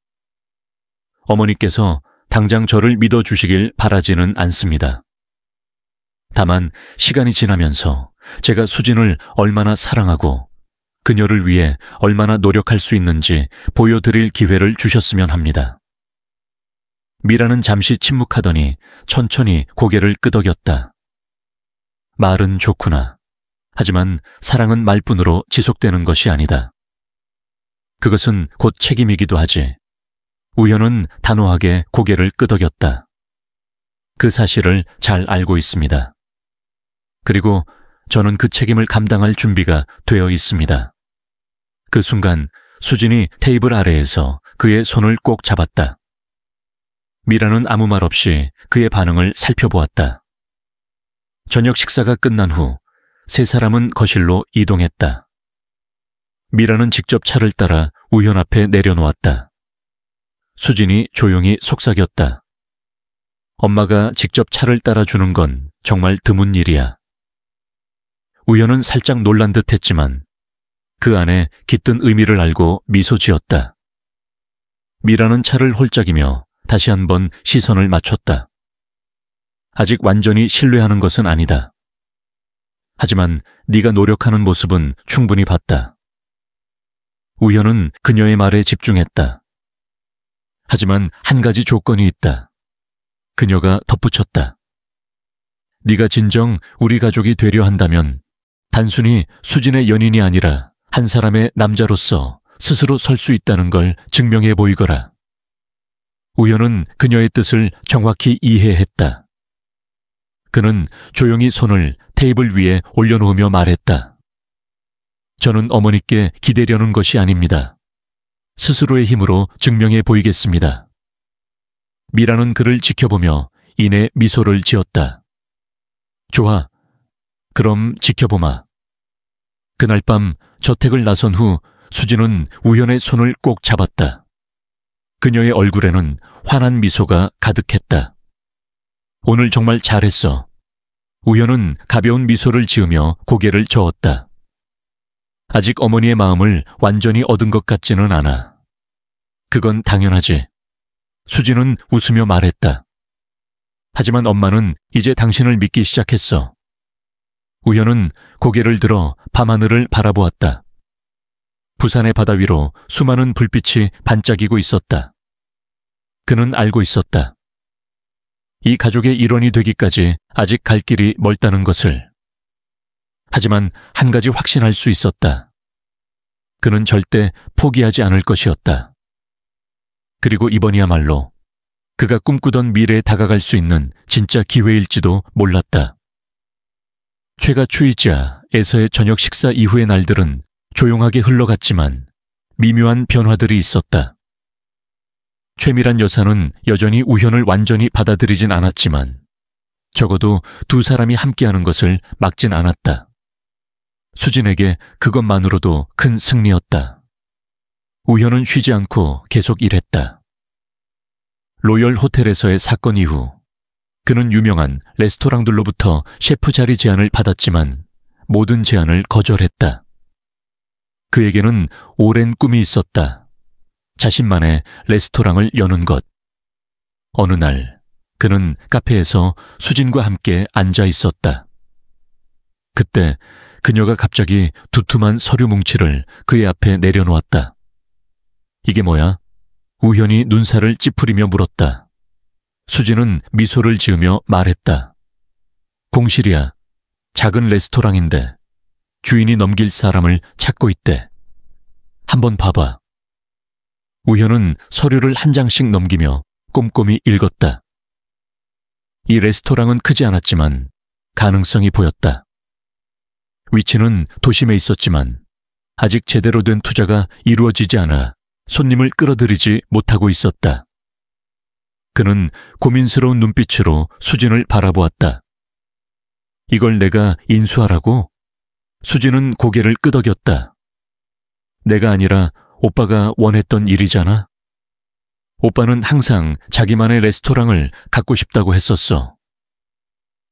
어머니께서 당장 저를 믿어주시길 바라지는 않습니다. 다만 시간이 지나면서 제가 수진을 얼마나 사랑하고 그녀를 위해 얼마나 노력할 수 있는지 보여드릴 기회를 주셨으면 합니다. 미라는 잠시 침묵하더니 천천히 고개를 끄덕였다. 말은 좋구나. 하지만 사랑은 말뿐으로 지속되는 것이 아니다. 그것은 곧 책임이기도 하지. 우현은 단호하게 고개를 끄덕였다. 그 사실을 잘 알고 있습니다. 그리고 저는 그 책임을 감당할 준비가 되어 있습니다. 그 순간 수진이 테이블 아래에서 그의 손을 꼭 잡았다. 미라는 아무 말 없이 그의 반응을 살펴보았다. 저녁 식사가 끝난 후 세 사람은 거실로 이동했다. 미라는 직접 차를 따라 우현 앞에 내려놓았다. 수진이 조용히 속삭였다. 엄마가 직접 차를 따라주는 건 정말 드문 일이야. 우현은 살짝 놀란 듯 했지만 그 안에 깃든 의미를 알고 미소 지었다. 미라는 차를 홀짝이며 다시 한번 시선을 맞췄다. 아직 완전히 신뢰하는 것은 아니다. 하지만 네가 노력하는 모습은 충분히 봤다. 우현은 그녀의 말에 집중했다. 하지만 한 가지 조건이 있다. 그녀가 덧붙였다. 네가 진정 우리 가족이 되려 한다면 단순히 수진의 연인이 아니라 한 사람의 남자로서 스스로 설 수 있다는 걸 증명해 보이거라. 우현은 그녀의 뜻을 정확히 이해했다. 그는 조용히 손을 테이블 위에 올려놓으며 말했다. 저는 어머니께 기대려는 것이 아닙니다. 스스로의 힘으로 증명해 보이겠습니다. 미라는 그를 지켜보며 이내 미소를 지었다. 좋아. 그럼 지켜보마. 그날 밤 저택을 나선 후 수진은 우현의 손을 꼭 잡았다. 그녀의 얼굴에는 환한 미소가 가득했다. 오늘 정말 잘했어. 우현은 가벼운 미소를 지으며 고개를 저었다. 아직 어머니의 마음을 완전히 얻은 것 같지는 않아. 그건 당연하지. 수진은 웃으며 말했다. 하지만 엄마는 이제 당신을 믿기 시작했어. 우현은 고개를 들어 밤하늘을 바라보았다. 부산의 바다 위로 수많은 불빛이 반짝이고 있었다. 그는 알고 있었다. 이 가족의 일원이 되기까지 아직 갈 길이 멀다는 것을. 하지만 한 가지 확신할 수 있었다. 그는 절대 포기하지 않을 것이었다. 그리고 이번이야말로 그가 꿈꾸던 미래에 다가갈 수 있는 진짜 기회일지도 몰랐다. 최가 추이자에서의 저녁 식사 이후의 날들은 조용하게 흘러갔지만 미묘한 변화들이 있었다. 최미란 여사는 여전히 우현을 완전히 받아들이진 않았지만 적어도 두 사람이 함께하는 것을 막진 않았다. 수진에게 그것만으로도 큰 승리였다. 우현은 쉬지 않고 계속 일했다. 로열 호텔에서의 사건 이후 그는 유명한 레스토랑들로부터 셰프 자리 제안을 받았지만 모든 제안을 거절했다. 그에게는 오랜 꿈이 있었다. 자신만의 레스토랑을 여는 것. 어느 날 그는 카페에서 수진과 함께 앉아 있었다. 그때 그녀가 갑자기 두툼한 서류 뭉치를 그의 앞에 내려놓았다. 이게 뭐야? 우현이 눈살을 찌푸리며 물었다. 수진은 미소를 지으며 말했다. 공실이야. 작은 레스토랑인데 주인이 넘길 사람을 찾고 있대. 한번 봐봐. 우현은 서류를 한 장씩 넘기며 꼼꼼히 읽었다. 이 레스토랑은 크지 않았지만 가능성이 보였다. 위치는 도심에 있었지만 아직 제대로 된 투자가 이루어지지 않아 손님을 끌어들이지 못하고 있었다. 그는 고민스러운 눈빛으로 수진을 바라보았다. 이걸 내가 인수하라고? 수진은 고개를 끄덕였다. 내가 아니라 오빠가 원했던 일이잖아. 오빠는 항상 자기만의 레스토랑을 갖고 싶다고 했었어.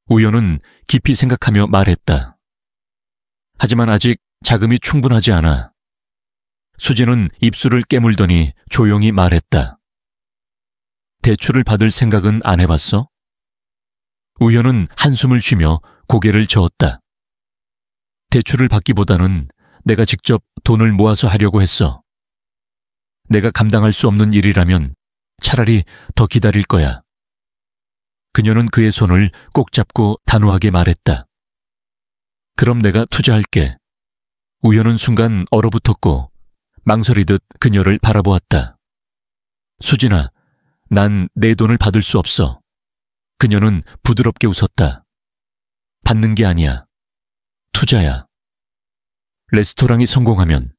우현은 깊이 생각하며 말했다. 하지만 아직 자금이 충분하지 않아. 수진은 입술을 깨물더니 조용히 말했다. 대출을 받을 생각은 안 해봤어? 우현은 한숨을 쉬며 고개를 저었다. 대출을 받기보다는 내가 직접 돈을 모아서 하려고 했어. 내가 감당할 수 없는 일이라면 차라리 더 기다릴 거야. 그녀는 그의 손을 꼭 잡고 단호하게 말했다. 그럼 내가 투자할게. 우현은 순간 얼어붙었고 망설이듯 그녀를 바라보았다. 수진아, 난 내 돈을 받을 수 없어. 그녀는 부드럽게 웃었다. 받는 게 아니야. 투자야. 레스토랑이 성공하면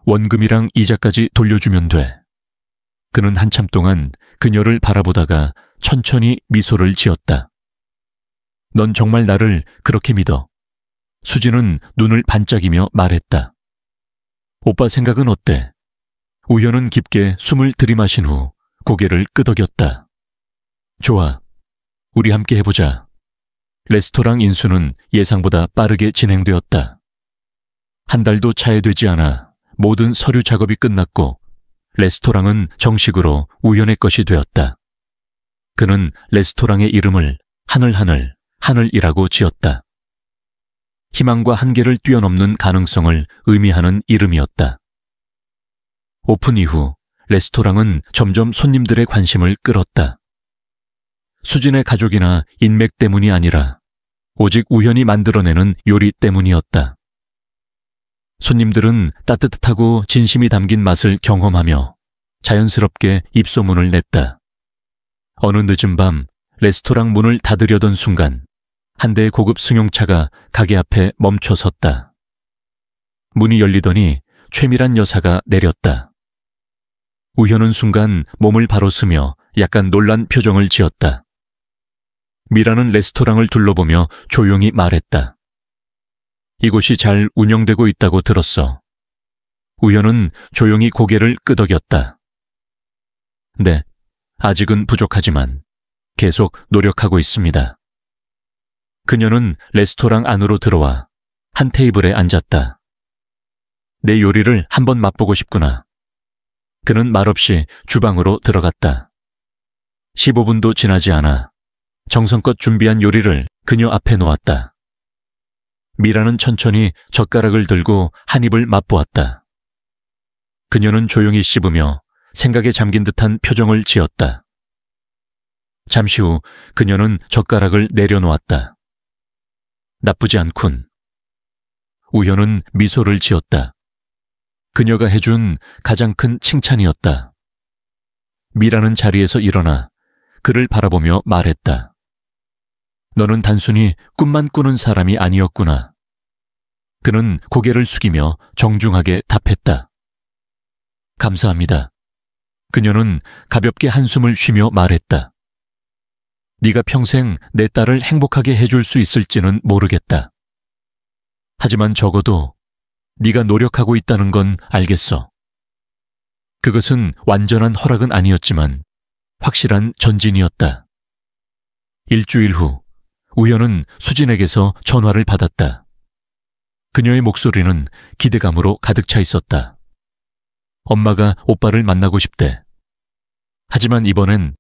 원금이랑 이자까지 돌려주면 돼. 그는 한참 동안 그녀를 바라보다가 천천히 미소를 지었다. 넌 정말 나를 그렇게 믿어. 수진은 눈을 반짝이며 말했다. 오빠 생각은 어때? 우현은 깊게 숨을 들이마신 후 고개를 끄덕였다. 좋아. 우리 함께 해보자. 레스토랑 인수는 예상보다 빠르게 진행되었다. 한 달도 차에 되지 않아 모든 서류 작업이 끝났고 레스토랑은 정식으로 우현의 것이 되었다. 그는 레스토랑의 이름을 하늘하늘, 하늘이라고 지었다. 희망과 한계를 뛰어넘는 가능성을 의미하는 이름이었다. 오픈 이후 레스토랑은 점점 손님들의 관심을 끌었다. 수진의 가족이나 인맥 때문이 아니라 오직 우현이 만들어내는 요리 때문이었다. 손님들은 따뜻하고 진심이 담긴 맛을 경험하며 자연스럽게 입소문을 냈다. 어느 늦은 밤 레스토랑 문을 닫으려던 순간 한 대의 고급 승용차가 가게 앞에 멈춰 섰다. 문이 열리더니 최미란 여사가 내렸다. 우현은 순간 몸을 바로 쓰며 약간 놀란 표정을 지었다. 미라는 레스토랑을 둘러보며 조용히 말했다. 이곳이 잘 운영되고 있다고 들었어. 우현은 조용히 고개를 끄덕였다. 네, 아직은 부족하지만 계속 노력하고 있습니다. 그녀는 레스토랑 안으로 들어와 한 테이블에 앉았다. 내 요리를 한번 맛보고 싶구나. 그는 말없이 주방으로 들어갔다. 15분도 지나지 않아 정성껏 준비한 요리를 그녀 앞에 놓았다. 미라는 천천히 젓가락을 들고 한 입을 맛보았다. 그녀는 조용히 씹으며 생각에 잠긴 듯한 표정을 지었다. 잠시 후 그녀는 젓가락을 내려놓았다. 나쁘지 않군. 우현은 미소를 지었다. 그녀가 해준 가장 큰 칭찬이었다. 미라는 자리에서 일어나 그를 바라보며 말했다. 너는 단순히 꿈만 꾸는 사람이 아니었구나. 그는 고개를 숙이며 정중하게 답했다. 감사합니다. 그녀는 가볍게 한숨을 쉬며 말했다. 네가 평생 내 딸을 행복하게 해줄 수 있을지는 모르겠다. 하지만 적어도 네가 노력하고 있다는 건 알겠어. 그것은 완전한 허락은 아니었지만 확실한 전진이었다. 일주일 후 우현은 수진에게서 전화를 받았다. 그녀의 목소리는 기대감으로 가득 차 있었다. 엄마가 오빠를 만나고 싶대. 하지만 이번엔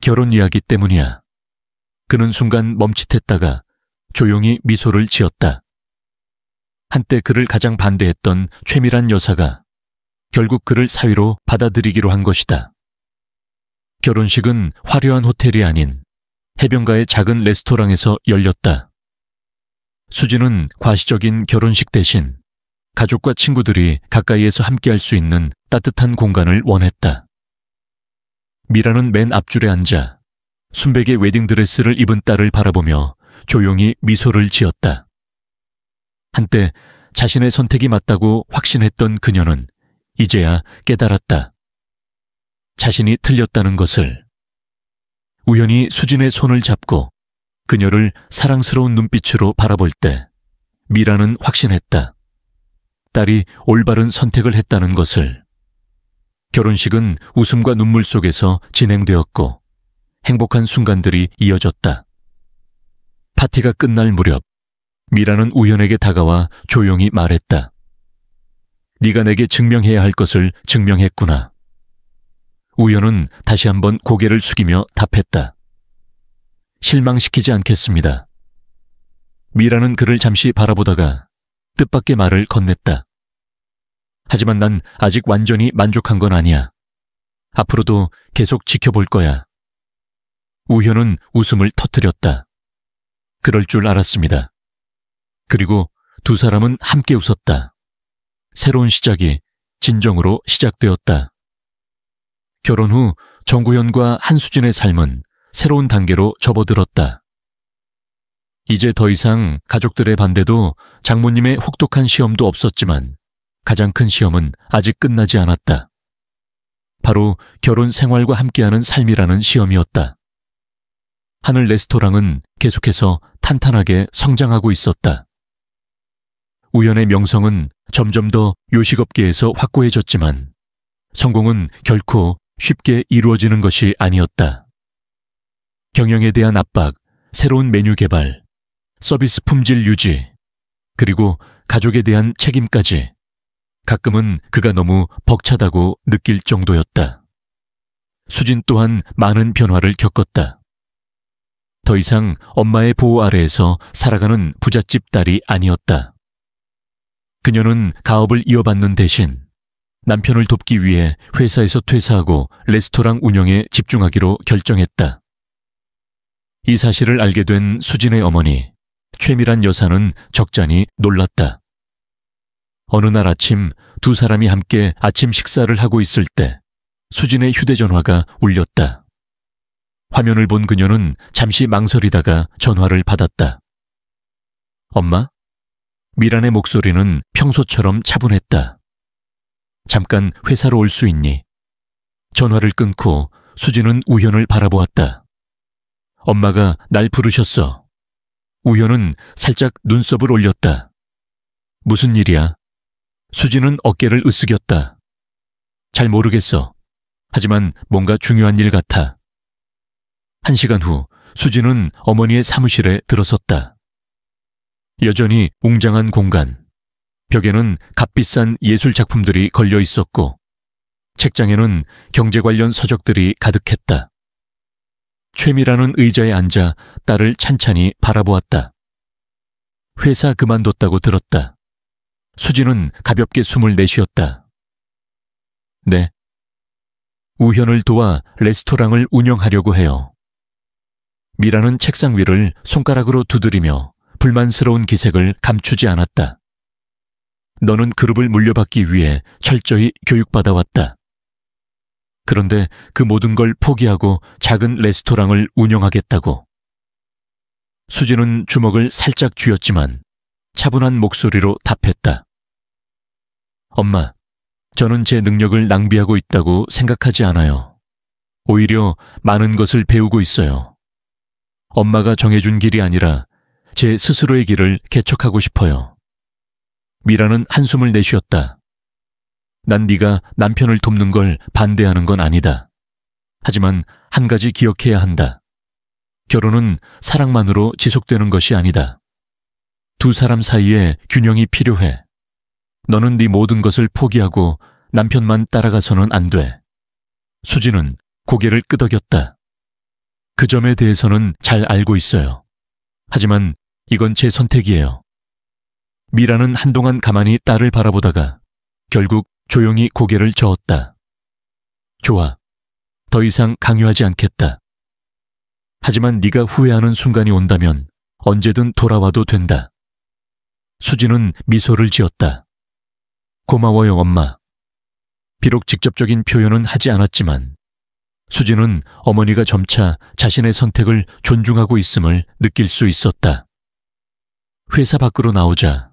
결혼 이야기 때문이야. 그는 순간 멈칫했다가 조용히 미소를 지었다. 한때 그를 가장 반대했던 최미란 여사가 결국 그를 사위로 받아들이기로 한 것이다. 결혼식은 화려한 호텔이 아닌 해변가의 작은 레스토랑에서 열렸다. 수진은 과시적인 결혼식 대신 가족과 친구들이 가까이에서 함께할 수 있는 따뜻한 공간을 원했다. 미라는 맨 앞줄에 앉아 순백의 웨딩드레스를 입은 딸을 바라보며 조용히 미소를 지었다. 한때 자신의 선택이 맞다고 확신했던 그녀는 이제야 깨달았다. 자신이 틀렸다는 것을. 우연히 수진의 손을 잡고 그녀를 사랑스러운 눈빛으로 바라볼 때 미라는 확신했다. 딸이 올바른 선택을 했다는 것을. 결혼식은 웃음과 눈물 속에서 진행되었고 행복한 순간들이 이어졌다. 파티가 끝날 무렵 미라는 우현에게 다가와 조용히 말했다. 네가 내게 증명해야 할 것을 증명했구나. 우연은 다시 한번 고개를 숙이며 답했다. 실망시키지 않겠습니다. 미라는 그를 잠시 바라보다가 뜻밖의 말을 건넸다. 하지만 난 아직 완전히 만족한 건 아니야. 앞으로도 계속 지켜볼 거야. 우현은 웃음을 터뜨렸다. 그럴 줄 알았습니다. 그리고 두 사람은 함께 웃었다. 새로운 시작이 진정으로 시작되었다. 결혼 후 정구현과 한수진의 삶은 새로운 단계로 접어들었다. 이제 더 이상 가족들의 반대도 장모님의 혹독한 시험도 없었지만 가장 큰 시험은 아직 끝나지 않았다. 바로 결혼 생활과 함께하는 삶이라는 시험이었다. 하늘 레스토랑은 계속해서 탄탄하게 성장하고 있었다. 우연의 명성은 점점 더 요식업계에서 확고해졌지만 성공은 결코 쉽게 이루어지는 것이 아니었다. 경영에 대한 압박, 새로운 메뉴 개발, 서비스 품질 유지, 그리고 가족에 대한 책임까지 가끔은 그가 너무 벅차다고 느낄 정도였다. 수진 또한 많은 변화를 겪었다. 더 이상 엄마의 보호 아래에서 살아가는 부잣집 딸이 아니었다. 그녀는 가업을 이어받는 대신 남편을 돕기 위해 회사에서 퇴사하고 레스토랑 운영에 집중하기로 결정했다. 이 사실을 알게 된 수진의 어머니, 최미란 여사는 적잖이 놀랐다. 어느 날 아침 두 사람이 함께 아침 식사를 하고 있을 때 수진의 휴대전화가 울렸다. 화면을 본 그녀는 잠시 망설이다가 전화를 받았다. 엄마? 미란의 목소리는 평소처럼 차분했다. 잠깐 회사로 올 수 있니? 전화를 끊고 수진은 우현을 바라보았다. 엄마가 날 부르셨어. 우현은 살짝 눈썹을 올렸다. 무슨 일이야? 수진은 어깨를 으쓱였다. 잘 모르겠어. 하지만 뭔가 중요한 일 같아. 1시간 후 수진은 어머니의 사무실에 들어섰다. 여전히 웅장한 공간. 벽에는 값비싼 예술 작품들이 걸려 있었고 책장에는 경제 관련 서적들이 가득했다. 최미라는 의자에 앉아 딸을 찬찬히 바라보았다. 회사 그만뒀다고 들었다. 수진은 가볍게 숨을 내쉬었다. 네. 우현을 도와 레스토랑을 운영하려고 해요. 미라는 책상 위를 손가락으로 두드리며 불만스러운 기색을 감추지 않았다. 너는 그룹을 물려받기 위해 철저히 교육받아왔다. 그런데 그 모든 걸 포기하고 작은 레스토랑을 운영하겠다고. 수진은 주먹을 살짝 쥐었지만 차분한 목소리로 답했다. 엄마, 저는 제 능력을 낭비하고 있다고 생각하지 않아요. 오히려 많은 것을 배우고 있어요. 엄마가 정해준 길이 아니라 제 스스로의 길을 개척하고 싶어요. 미라는 한숨을 내쉬었다. 난 네가 남편을 돕는 걸 반대하는 건 아니다. 하지만 한 가지 기억해야 한다. 결혼은 사랑만으로 지속되는 것이 아니다. 두 사람 사이에 균형이 필요해. 너는 네 모든 것을 포기하고 남편만 따라가서는 안 돼. 수진은 고개를 끄덕였다. 그 점에 대해서는 잘 알고 있어요. 하지만 이건 제 선택이에요. 미라는 한동안 가만히 딸을 바라보다가 결국 조용히 고개를 저었다. 좋아. 더 이상 강요하지 않겠다. 하지만 네가 후회하는 순간이 온다면 언제든 돌아와도 된다. 수진은 미소를 지었다. 고마워요, 엄마. 비록 직접적인 표현은 하지 않았지만 수진은 어머니가 점차 자신의 선택을 존중하고 있음을 느낄 수 있었다. 회사 밖으로 나오자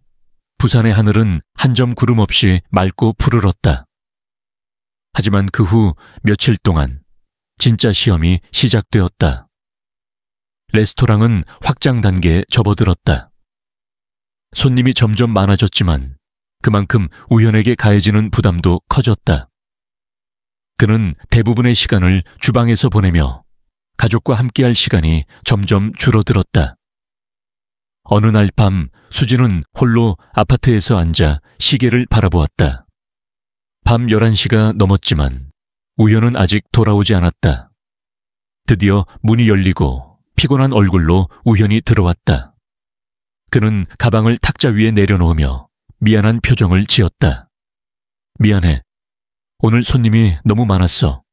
부산의 하늘은 한 점 구름 없이 맑고 푸르렀다. 하지만 그 후 며칠 동안 진짜 시험이 시작되었다. 레스토랑은 확장 단계에 접어들었다. 손님이 점점 많아졌지만 그만큼 우현에게 가해지는 부담도 커졌다. 그는 대부분의 시간을 주방에서 보내며 가족과 함께할 시간이 점점 줄어들었다. 어느 날 밤 수진은 홀로 아파트에서 앉아 시계를 바라보았다. 밤 11시가 넘었지만 우현은 아직 돌아오지 않았다. 드디어 문이 열리고 피곤한 얼굴로 우현이 들어왔다. 그는 가방을 탁자 위에 내려놓으며 미안한 표정을 지었다. 미안해. 오늘 손님이 너무 많았어.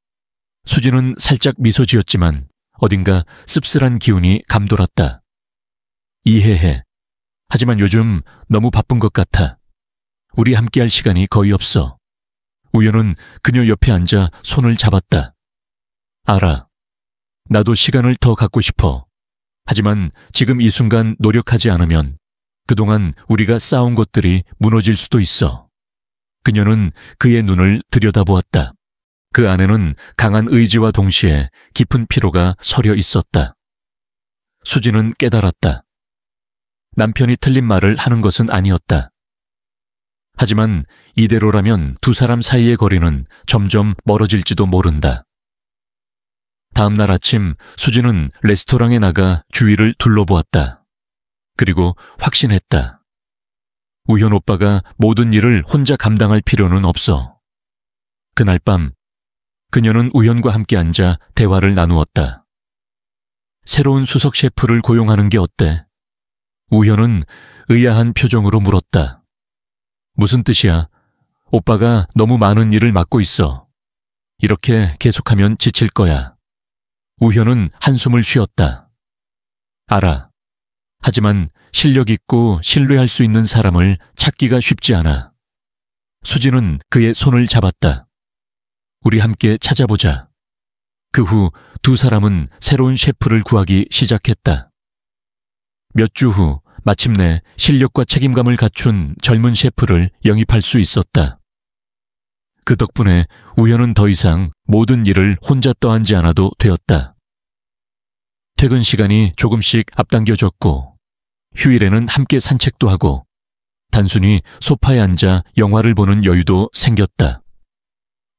수진은 살짝 미소 지었지만 어딘가 씁쓸한 기운이 감돌았다. 이해해. 하지만 요즘 너무 바쁜 것 같아. 우리 함께할 시간이 거의 없어. 우현은 그녀 옆에 앉아 손을 잡았다. 알아. 나도 시간을 더 갖고 싶어. 하지만 지금 이 순간 노력하지 않으면 그동안 우리가 쌓아온 것들이 무너질 수도 있어. 그녀는 그의 눈을 들여다보았다. 그 안에는 강한 의지와 동시에 깊은 피로가 서려 있었다. 수진은 깨달았다. 남편이 틀린 말을 하는 것은 아니었다. 하지만 이대로라면 두 사람 사이의 거리는 점점 멀어질지도 모른다. 다음 날 아침 수진은 레스토랑에 나가 주위를 둘러보았다. 그리고 확신했다. 우현 오빠가 모든 일을 혼자 감당할 필요는 없어. 그날 밤 그녀는 우현과 함께 앉아 대화를 나누었다. 새로운 수석 셰프를 고용하는 게 어때? 우현은 의아한 표정으로 물었다. 무슨 뜻이야? 오빠가 너무 많은 일을 맡고 있어. 이렇게 계속하면 지칠 거야. 우현은 한숨을 쉬었다. 알아. 하지만 실력 있고 신뢰할 수 있는 사람을 찾기가 쉽지 않아. 수진은 그의 손을 잡았다. 우리 함께 찾아보자. 그 후 두 사람은 새로운 셰프를 구하기 시작했다. 몇 주 후 마침내 실력과 책임감을 갖춘 젊은 셰프를 영입할 수 있었다. 그 덕분에 우현은 더 이상 모든 일을 혼자 떠안지 않아도 되었다. 퇴근 시간이 조금씩 앞당겨졌고 휴일에는 함께 산책도 하고 단순히 소파에 앉아 영화를 보는 여유도 생겼다.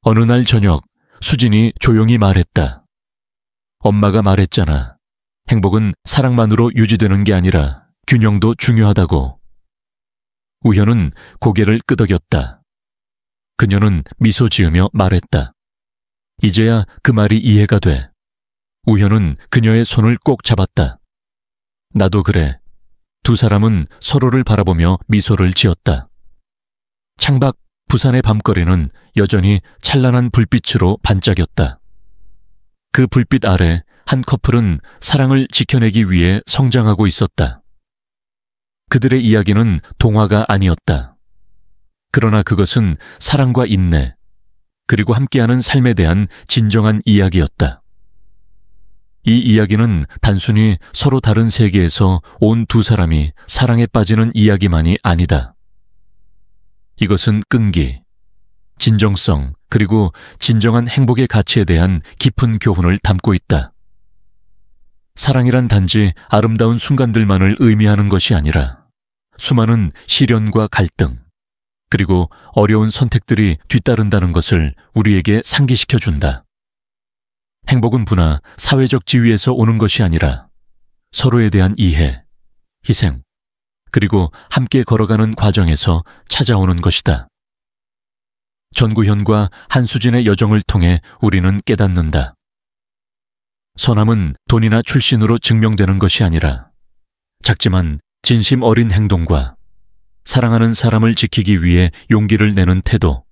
어느 날 저녁 수진이 조용히 말했다. 엄마가 말했잖아. 행복은 사랑만으로 유지되는 게 아니라 균형도 중요하다고. 우현은 고개를 끄덕였다. 그녀는 미소 지으며 말했다. 이제야 그 말이 이해가 돼. 우현은 그녀의 손을 꼭 잡았다. 나도 그래. 두 사람은 서로를 바라보며 미소를 지었다. 창밖 부산의 밤거리는 여전히 찬란한 불빛으로 반짝였다. 그 불빛 아래 한 커플은 사랑을 지켜내기 위해 성장하고 있었다. 그들의 이야기는 동화가 아니었다. 그러나 그것은 사랑과 인내, 그리고 함께하는 삶에 대한 진정한 이야기였다. 이 이야기는 단순히 서로 다른 세계에서 온 두 사람이 사랑에 빠지는 이야기만이 아니다. 이것은 끈기, 진정성, 그리고 진정한 행복의 가치에 대한 깊은 교훈을 담고 있다. 사랑이란 단지 아름다운 순간들만을 의미하는 것이 아니라 수많은 시련과 갈등, 그리고 어려운 선택들이 뒤따른다는 것을 우리에게 상기시켜준다. 행복은 부나 사회적 지위에서 오는 것이 아니라 서로에 대한 이해, 희생, 그리고 함께 걸어가는 과정에서 찾아오는 것이다. 전구현과 한수진의 여정을 통해 우리는 깨닫는다. 선함은 돈이나 출신으로 증명되는 것이 아니라 작지만 진심 어린 행동과 사랑하는 사람을 지키기 위해 용기를 내는 태도,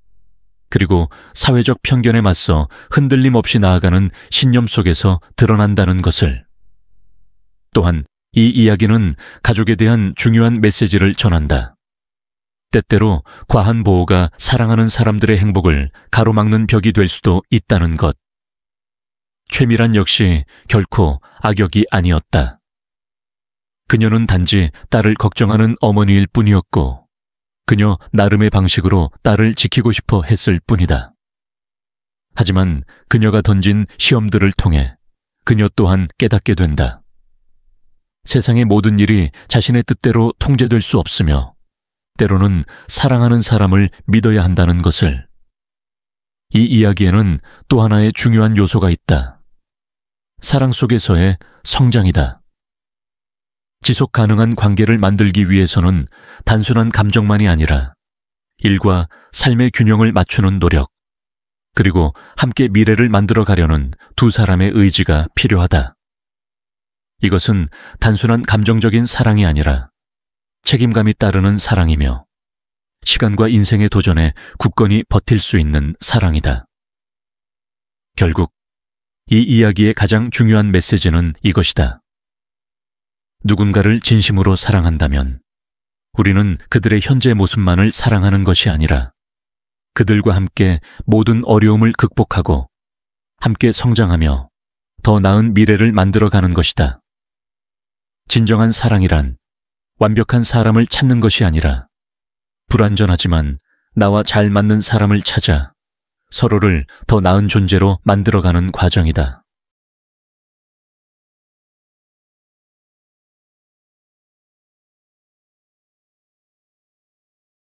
그리고 사회적 편견에 맞서 흔들림 없이 나아가는 신념 속에서 드러난다는 것을. 또한 이 이야기는 가족에 대한 중요한 메시지를 전한다. 때때로 과한 보호가 사랑하는 사람들의 행복을 가로막는 벽이 될 수도 있다는 것. 최미란 역시 결코 악역이 아니었다. 그녀는 단지 딸을 걱정하는 어머니일 뿐이었고 그녀 나름의 방식으로 딸을 지키고 싶어 했을 뿐이다. 하지만 그녀가 던진 시험들을 통해 그녀 또한 깨닫게 된다. 세상의 모든 일이 자신의 뜻대로 통제될 수 없으며 때로는 사랑하는 사람을 믿어야 한다는 것을. 이 이야기에는 또 하나의 중요한 요소가 있다. 사랑 속에서의 성장이다. 지속 가능한 관계를 만들기 위해서는 단순한 감정만이 아니라 일과 삶의 균형을 맞추는 노력, 그리고 함께 미래를 만들어 가려는 두 사람의 의지가 필요하다. 이것은 단순한 감정적인 사랑이 아니라 책임감이 따르는 사랑이며 시간과 인생의 도전에 굳건히 버틸 수 있는 사랑이다. 결국 이 이야기의 가장 중요한 메시지는 이것이다. 누군가를 진심으로 사랑한다면 우리는 그들의 현재 모습만을 사랑하는 것이 아니라 그들과 함께 모든 어려움을 극복하고 함께 성장하며 더 나은 미래를 만들어가는 것이다. 진정한 사랑이란 완벽한 사람을 찾는 것이 아니라 불완전하지만 나와 잘 맞는 사람을 찾아 서로를 더 나은 존재로 만들어가는 과정이다.